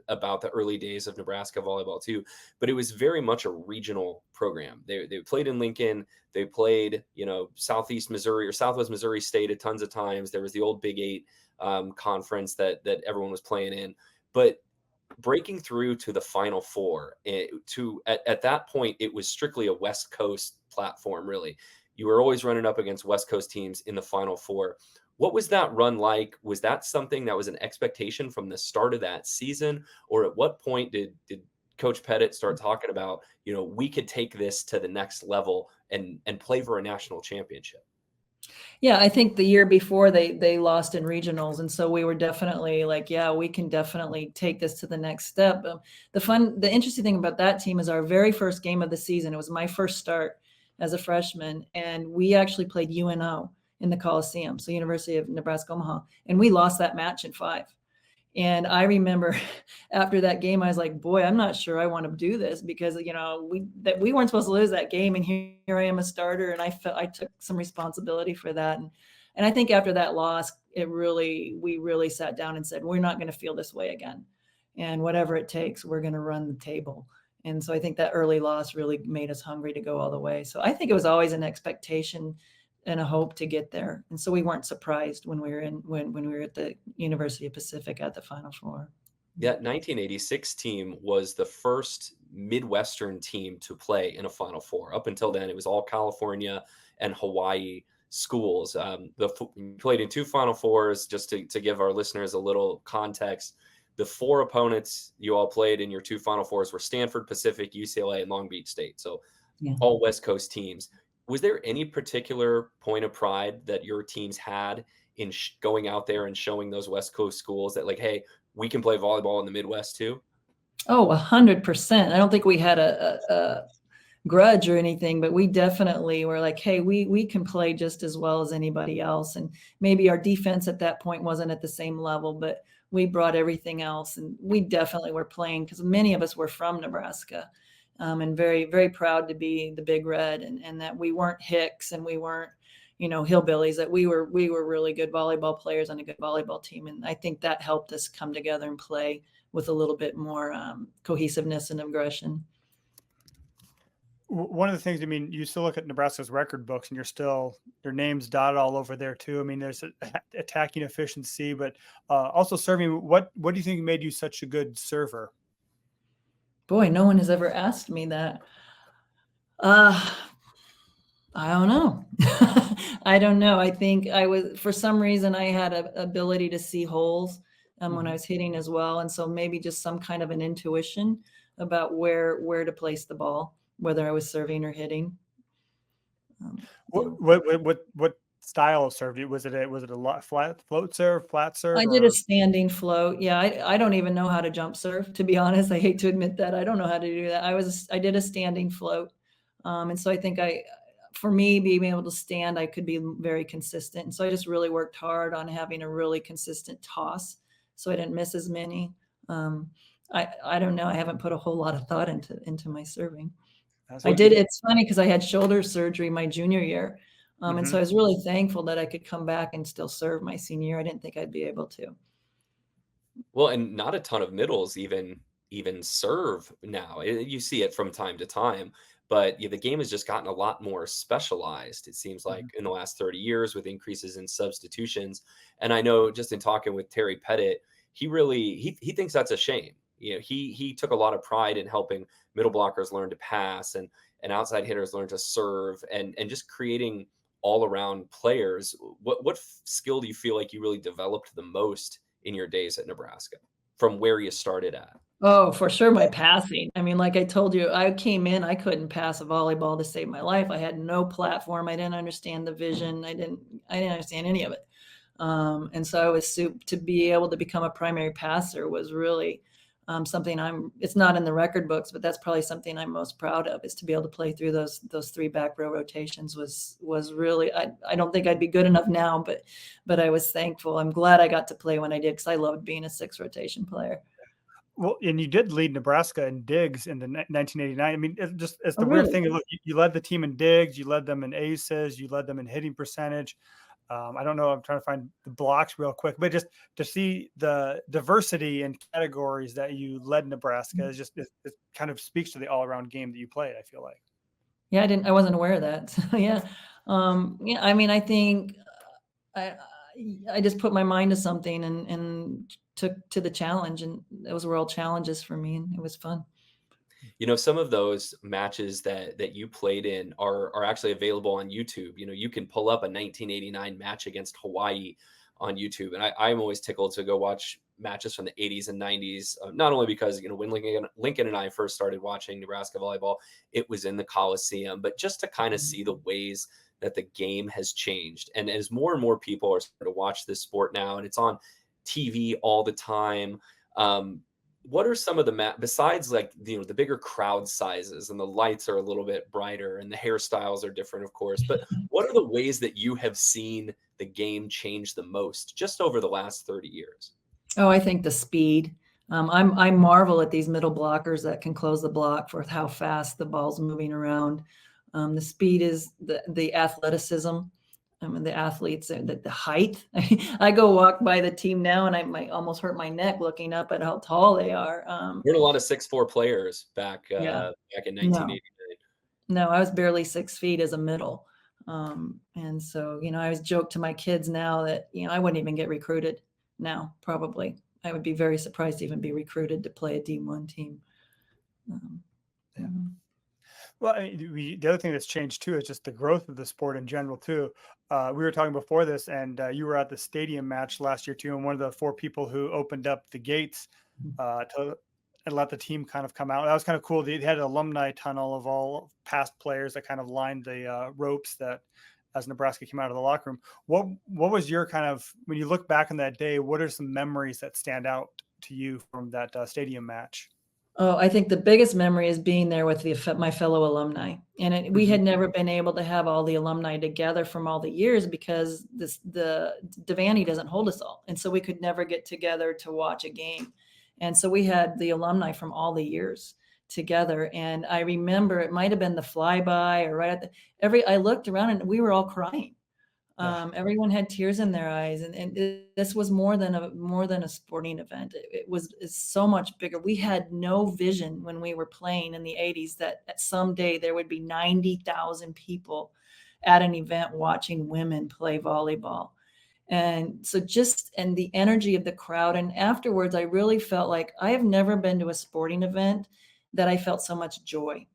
about the early days of Nebraska volleyball too, but it was very much a regional program. They played in Lincoln, they played, Southeast Missouri or Southwest Missouri State at tons of times. There was the old Big 8 conference that everyone was playing in, but breaking through to the Final Four, at that point, it was strictly a West Coast platform, really. You were always running up against West Coast teams in the Final Four. What was that run like? Was that something that was an expectation from the start of that season? Or at what point did Coach Pettit start talking about, we could take this to the next level and play for a national championship? Yeah, I think the year before they lost in regionals, and so we were definitely like, yeah, we can definitely take this to the next step. The interesting thing about that team is our very first game of the season. It was my first start as a freshman, and we actually played UNO in the Coliseum, so University of Nebraska Omaha, and we lost that match in 5. And I remember after that game, I was like, boy, I'm not sure I want to do this because, we weren't supposed to lose that game. And here I am a starter. And I took some responsibility for that. And I think after that loss, we really sat down and said, we're not going to feel this way again. And whatever it takes, we're going to run the table. And so I think that early loss really made us hungry to go all the way. So I think it was always an expectation and a hope to get there. And so we weren't surprised when we were at the University of Pacific at the Final Four. Yeah, 1986 team was the first Midwestern team to play in a Final Four. Up until then, it was all California and Hawaii schools. We played in 2 Final Fours. Just to give our listeners a little context, the 4 opponents you all played in your 2 Final Fours were Stanford, Pacific, UCLA, and Long Beach State. So all West Coast teams. Was there any particular point of pride that your teams had in going out there and showing those West Coast schools that, like, hey, we can play volleyball in the Midwest too? Oh, 100%. I don't think we had a grudge or anything, but we definitely were like, hey, we can play just as well as anybody else. And maybe our defense at that point wasn't at the same level, but we brought everything else. And we definitely were playing because many of us were from Nebraska. And very, very proud to be the Big Red, and that we weren't Hicks and we weren't, hillbillies, that we were really good volleyball players on a good volleyball team. And I think that helped us come together and play with a little bit more cohesiveness and aggression. One of the things, you still look at Nebraska's record books and your name's dotted all over there too. There's attacking efficiency, but also serving. What do you think made you such a good server? Boy, no one has ever asked me that. I don't know. I don't know. I think for some reason, I had an ability to see holes when I was hitting as well. And so maybe just some kind of an intuition about where to place the ball, whether I was serving or hitting. What style of serve? Was it a flat float serve, flat serve? I did a standing float. Yeah, I don't even know how to jump serve, to be honest. I hate to admit that. I don't know how to do that. I did a standing float. And so I think for me, being able to stand, I could be very consistent. And so I just really worked hard on having a really consistent toss, so I didn't miss as many. I don't know. I haven't put a whole lot of thought into my serving. I did. It's funny because I had shoulder surgery my junior year. And so I was really thankful that I could come back and still serve my senior year. I didn't think I'd be able to. Well, and not a ton of middles even serve now. You see it from time to time, but the game has just gotten a lot more specialized, it seems like, in the last 30 years with increases in substitutions. And I know just in talking with Terry Pettit, he thinks that's a shame. He took a lot of pride in helping middle blockers learn to pass and outside hitters learn to serve and just creating all-around players. What skill do you feel like you really developed the most in your days at Nebraska from where you started at? Oh, for sure, my passing. Like I told you, I came in, I couldn't pass a volleyball to save my life. I had no platform. I didn't understand the vision. I didn't understand any of it. And so I was to be able to become a primary passer was really something it's not in the record books, but that's probably something I'm most proud of, is to be able to play through those 3 back row rotations was really, I don't think I'd be good enough now, but I was thankful. I'm glad I got to play when I did, because I loved being a 6 rotation player. Well, and you did lead Nebraska in digs in the 1989. It's the weird thing. Look, you led the team in digs, you led them in aces, you led them in hitting percentage. I don't know. I'm trying to find the blocks real quick, but just to see the diversity in categories that you led Nebraska is it kind of speaks to the all around game that you played, I feel like. Yeah, I wasn't aware of that. So, yeah. I think I just put my mind to something and took to the challenge, and those were all challenges for me, and it was fun. Some of those matches that you played in are actually available on YouTube. You can pull up a 1989 match against Hawaii on YouTube. And I'm always tickled to go watch matches from the 80s and 90s, not only because, when Lincoln and I first started watching Nebraska volleyball, it was in the Coliseum, but just to kind of see the ways that the game has changed. And as more and more people are starting to watch this sport now, and it's on TV all the time, what are some of the besides like the bigger crowd sizes and the lights are a little bit brighter and the hairstyles are different, of course, but what are the ways that you have seen the game change the most just over the last 30 years? Oh, I think the speed. I marvel at these middle blockers that can close the block for how fast the ball's moving around. The speed is the athleticism. And the athletes, the height. I go walk by the team now, and I might almost hurt my neck looking up at how tall they are. There were a lot of 6'4" players back in 1989. No, I was barely 6 feet as a middle. And so, I always joke to my kids now that, I wouldn't even get recruited now, probably. I would be very surprised to even be recruited to play a D1 team. Yeah. Well, the other thing that's changed too is just the growth of the sport in general too. We were talking before this, and you were at the stadium match last year too, and one of the 4 people who opened up the gates to and let the team kind of come out. That was kind of cool. They had an alumni tunnel of all past players that kind of lined the ropes that as Nebraska came out of the locker room. What was your kind of, when you look back on that day, what are some memories that stand out to you from that stadium match? Oh, I think the biggest memory is being there with my fellow alumni. And we had never been able to have all the alumni together from all the years because the Devaney doesn't hold us all. And so we could never get together to watch a game. And so we had the alumni from all the years together. And I remember it might've been the flyby or right at I looked around and we were all crying. Everyone had tears in their eyes, and this was more than a sporting event. It's so much bigger. We had no vision when we were playing in the 80s that someday there would be 90,000 people at an event watching women play volleyball. And so and the energy of the crowd. And afterwards, I really felt like I have never been to a sporting event that I felt so much joy.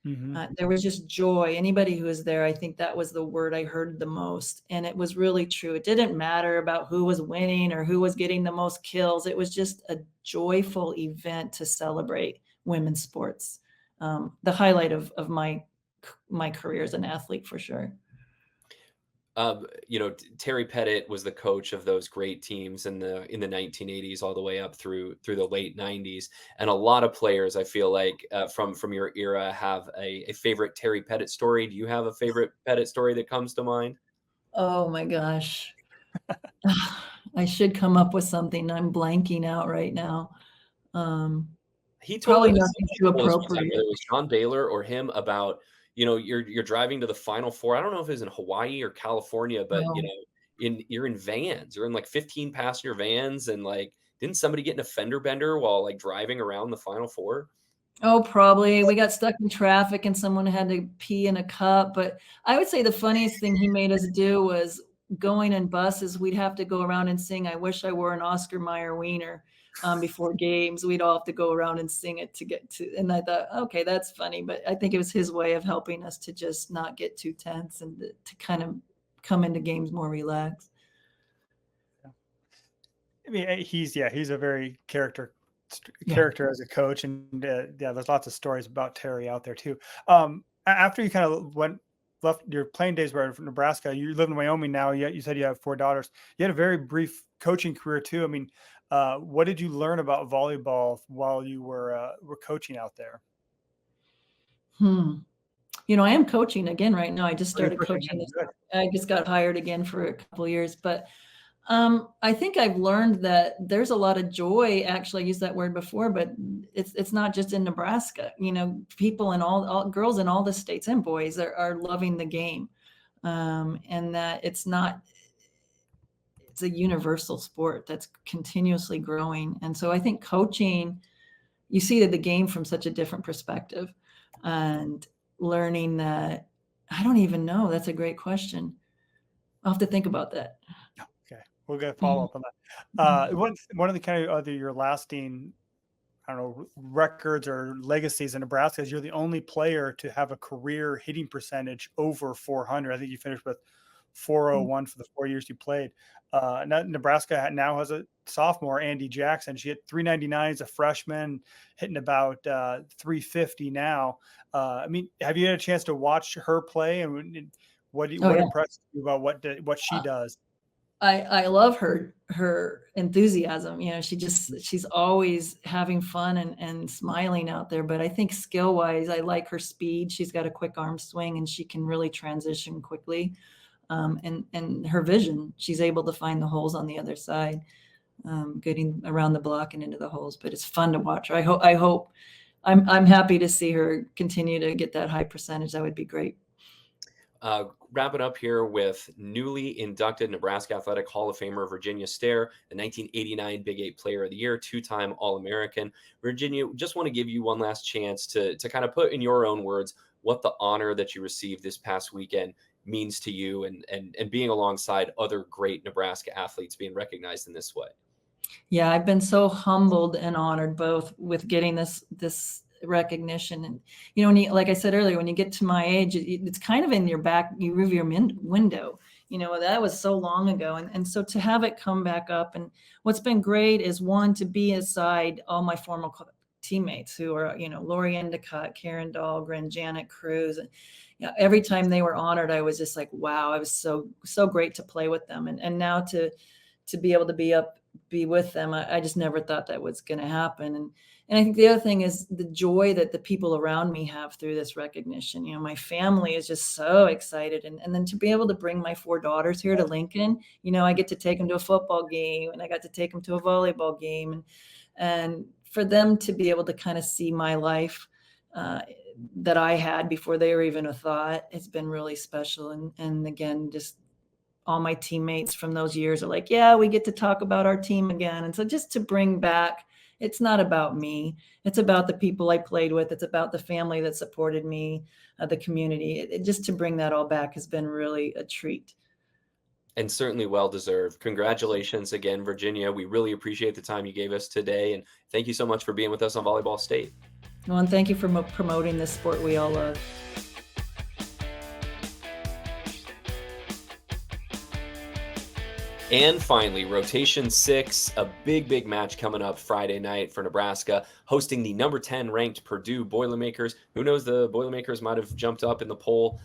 There was just joy. Anybody who was there, I think that was the word I heard the most. And it was really true. It didn't matter about who was winning or who was getting the most kills. It was just a joyful event to celebrate women's sports. The highlight of my career as an athlete, for sure. Terry Pettit was the coach of those great teams in the 1980s all the way up through the late 90s, and a lot of players I feel like from your era have a favorite Terry Pettit story. Do you have a favorite Pettit story that comes to mind? Oh my gosh. I should come up with something. I'm blanking out right now. He told probably us nothing too appropriate. whether it was Sean Baylor or him about you're driving to the Final Four. I don't know if it was in Hawaii or California, but you're in vans. You're in like 15 passenger vans, and like didn't somebody get in a fender bender while like driving around the Final Four? Oh, probably. We got stuck in traffic and someone had to pee in a cup. But I would say the funniest thing he made us do was going in buses. We'd have to go around and sing "I Wish I Wore an Oscar Mayer Wiener" before games. We'd all have to go around and sing it to get to. And I thought, okay, that's funny. But I think it was his way of helping us to just not get too tense and to kind of come into games more relaxed. I mean, he's a very character as a coach, and there's lots of stories about Terry out there too. After you kind of left your playing days were from Nebraska, you live in Wyoming now. You said you have 4 daughters. You had a very brief coaching career too. I mean, what did you learn about volleyball while you were coaching out there? I am coaching again right now. I just started coaching. I just got hired again for a couple of years, but I think I've learned that there's a lot of joy. Actually, I used that word before, but it's not just in Nebraska. People in all girls in all the states and boys are loving the game, and that it's a universal sport that's continuously growing. And so I think coaching, you see the game from such a different perspective, and learning that I don't even know. That's a great question. I'll have to think about that. We'll get a follow up on that. One of the kind of your lasting don't know, records or legacies in Nebraska is you're the only player to have a career hitting percentage over 400. I think you finished with 401 for the 4 years you played. Nebraska now has a sophomore, Andy Jackson. She hit 399 as a freshman, hitting about 350 now. I mean, have you had a chance to watch her play, and what impressed you about what she does? I love her enthusiasm. You know, she's always having fun and smiling out there. But I think skill wise, I like her speed. She's got a quick arm swing and she can really transition quickly. And her vision, she's able to find the holes on the other side, getting around the block and into the holes. But it's fun to watch her. I'm happy to see her continue to get that high percentage. That would be great. Wrapping up here with newly inducted Nebraska Athletic Hall of Famer Virginia Stehr, the 1989 Big 8 Player of the Year, 2-time All-American. Virginia, just want to give you one last chance to kind of put in your own words what the honor that you received this past weekend means to you and being alongside other great Nebraska athletes being recognized in this way. Yeah, I've been so humbled and honored both with getting this recognition. And, you know, when you, like I said earlier, when you get to my age, it's kind of in your back, you rearview window, you know, that was so long ago. And so to have it come back up, and what's been great is one, to be aside all my former teammates who are, you know, Lori Endicott, Karen Dahlgren, Janet Cruz. And, you know, every time they were honored, I was just like, wow, it was so great to play with them. And now to be able to be with them, I just never thought that was going to happen. And I think the other thing is the joy that the people around me have through this recognition. You know, my family is just so excited. And then to be able to bring my 4 daughters here to Lincoln, you know, I get to take them to a football game and I got to take them to a volleyball game. And for them to be able to kind of see my life that I had before they were even a thought, it's been really special. And again, just all my teammates from those years are like, yeah, we get to talk about our team again. And so just to bring back, it's not about me. It's about the people I played with. It's about the family that supported me, the community. Just to bring that all back has been really a treat. And certainly well-deserved. Congratulations again, Virginia. We really appreciate the time you gave us today. And thank you so much for being with us on Volleyball State. Well, and thank you for promoting this sport we all love. And finally, rotation 6, a big match coming up Friday night for Nebraska, hosting the number 10 ranked Purdue Boilermakers. Who knows, the Boilermakers might have jumped up in the poll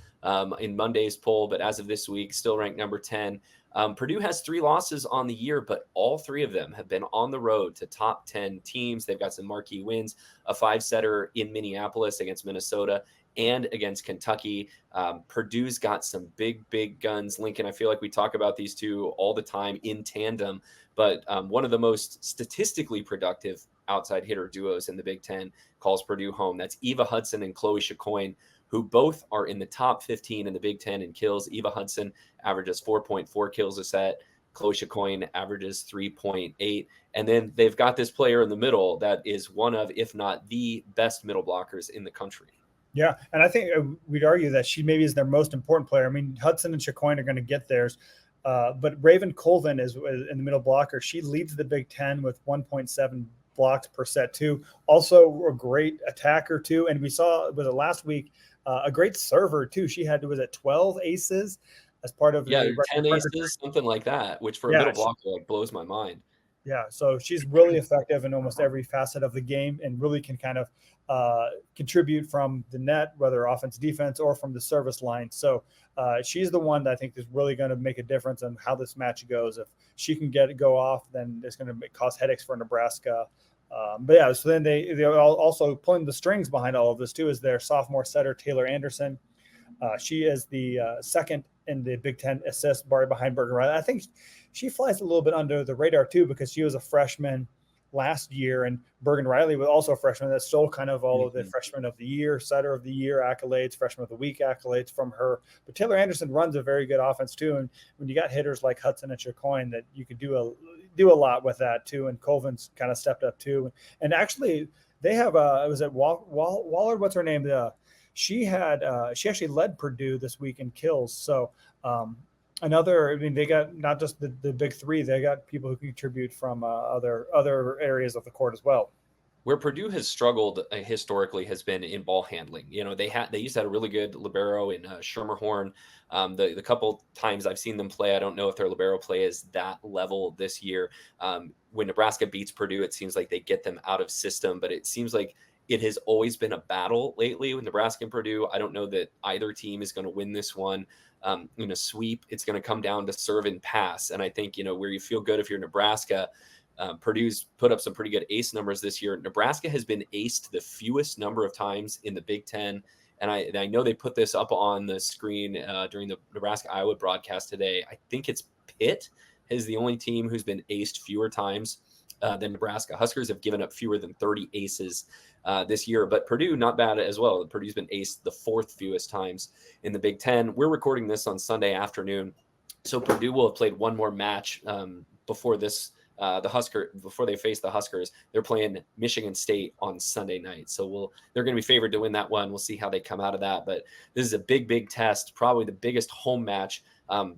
in Monday's poll, but as of this week, still ranked number 10. Purdue has 3 losses on the year, but all 3 of them have been on the road to top 10 teams. They've got some marquee wins, a 5-setter in Minneapolis against Minnesota and against Kentucky. Purdue's got some big guns. Lincoln, I feel like we talk about these two all the time in tandem, but one of the most statistically productive outside hitter duos in the Big Ten calls Purdue home. That's Eva Hudson and Chloe Chacoin, who both are in the top 15 in the Big Ten in kills. Eva Hudson averages 4.4 kills a set. Chloe Chacoin averages 3.8. And then they've got this player in the middle that is one of, if not the best middle blockers in the country. Yeah, and I think we'd argue that she maybe is their most important player. I mean, Hudson and Chacoin are going to get theirs, but Raven Colvin is in the middle blocker. She leads the Big Ten with 1.7 blocks per set too. Also a great attacker too. And we saw, was it last week, a great server too. She had, was it 12 aces as part of 10 aces, something like that, which for a middle blocker like blows my mind. Yeah, so she's really effective in almost every facet of the game and really can kind of contribute from the net, whether offense, defense, or from the service line. So she's the one that I think is really going to make a difference in how this match goes. If she can go off, then it's going to cause headaches for Nebraska. But yeah, so then they're also pulling the strings behind all of this too is their sophomore setter, Taylor Anderson. She is the second in the Big Ten assist, bar behind Bergen Riley. I think she flies a little bit under the radar too because she was a freshman last year, and Bergen Riley was also a freshman that stole kind of all of the freshman of the year, setter of the year accolades, freshman of the week accolades from her. But Taylor Anderson runs a very good offense too, and when you got hitters like Hudson and Chacoin, that you could do a lot with that too. And Colvin's kind of stepped up too. And actually, they have was it Waller? What's her name? She actually led Purdue this week in kills. So they got not just the big three, they got people who contribute from other areas of the court as well. where Purdue has struggled historically has been in ball handling. They used to have a really good libero in Schermerhorn. The couple times I've seen them play, I don't know if their libero play is that level this year. When Nebraska beats Purdue, it seems like they get them out of system, but it seems like it has always been a battle lately with Nebraska and Purdue. I don't know that either team is going to win this one. In a sweep, it's going to come down to serve and pass. And I think, where you feel good if you're Nebraska, Purdue's put up some pretty good ace numbers this year. Nebraska has been aced the fewest number of times in the Big Ten. And I know they put this up on the screen during the Nebraska-Iowa broadcast today. I think it's Pitt is the only team who's been aced fewer times than Nebraska. Huskers have given up fewer than 30 aces this year, but Purdue not bad as well. Purdue's been aced the fourth fewest times in the Big Ten. We're recording this on Sunday afternoon, so Purdue will have played one more match before this. Before they face the Huskers, they're playing Michigan State on Sunday night. So they're going to be favored to win that one. We'll see how they come out of that. But this is a big test, probably the biggest home match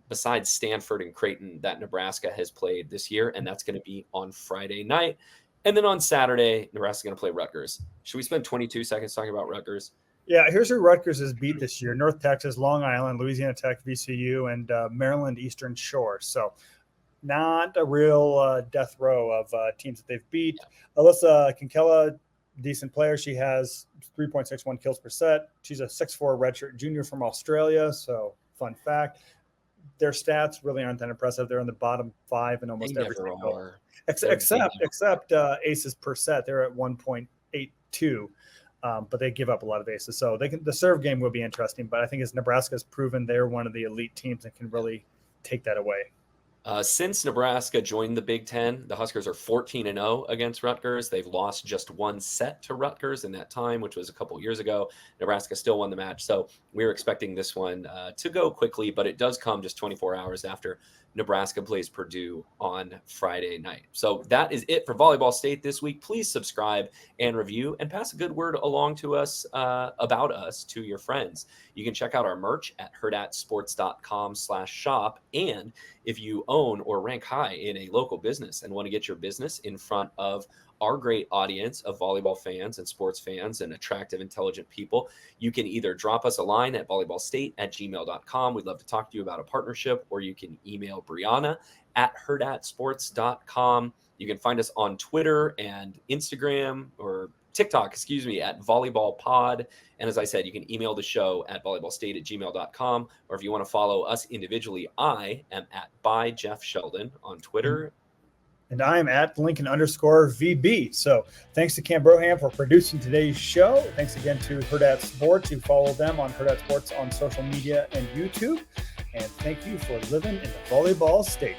besides Stanford and Creighton that Nebraska has played this year. And that's going to be on Friday night. And then on Saturday, Nebraska's going to play Rutgers. Should we spend 22 seconds talking about Rutgers? Yeah, here's who Rutgers has beat this year: North Texas, Long Island, Louisiana Tech, VCU, and Maryland Eastern Shore. So not a real death row of teams that they've beat. Alyssa Kinkela, decent player. She has 3.61 kills per set. She's a 6'4" redshirt junior from Australia. So fun fact. Their stats really aren't that impressive. They're in the bottom 5 in almost every single. Except aces per set. They're at 1.82. But they give up a lot of aces. So the serve game will be interesting. But I think as Nebraska's proven, they're one of the elite teams that can really take that away. Since Nebraska joined the Big Ten, the Huskers are 14-0 against Rutgers. They've lost just one set to Rutgers in that time, which was a couple years ago. Nebraska still won the match. So we're expecting this one to go quickly, but it does come just 24 hours after Nebraska plays Purdue on Friday night. So that is it for Volleyball State this week. Please subscribe and review and pass a good word along to us about us to your friends. You can check out our merch at hurrdatsports.com/shop. And if you own or rank high in a local business and want to get your business in front of our great audience of volleyball fans and sports fans and attractive, intelligent people, you can either drop us a line at volleyballstate@gmail.com. We'd love to talk to you about a partnership, or you can email Brianna at hurrdatsports.com. You can find us on Twitter and Instagram or TikTok, at Volleyball Pod. And as I said, you can email the show at volleyballstate@gmail.com. Or if you want to follow us individually, I am at @ByJeffSheldon on Twitter. And I'm at Lincoln_VB. So thanks to Kahm Broham for producing today's show. Thanks again to Hurrdat Sports. You follow them on Hurrdat Sports on social media and YouTube. And thank you for living in the Volleyball State.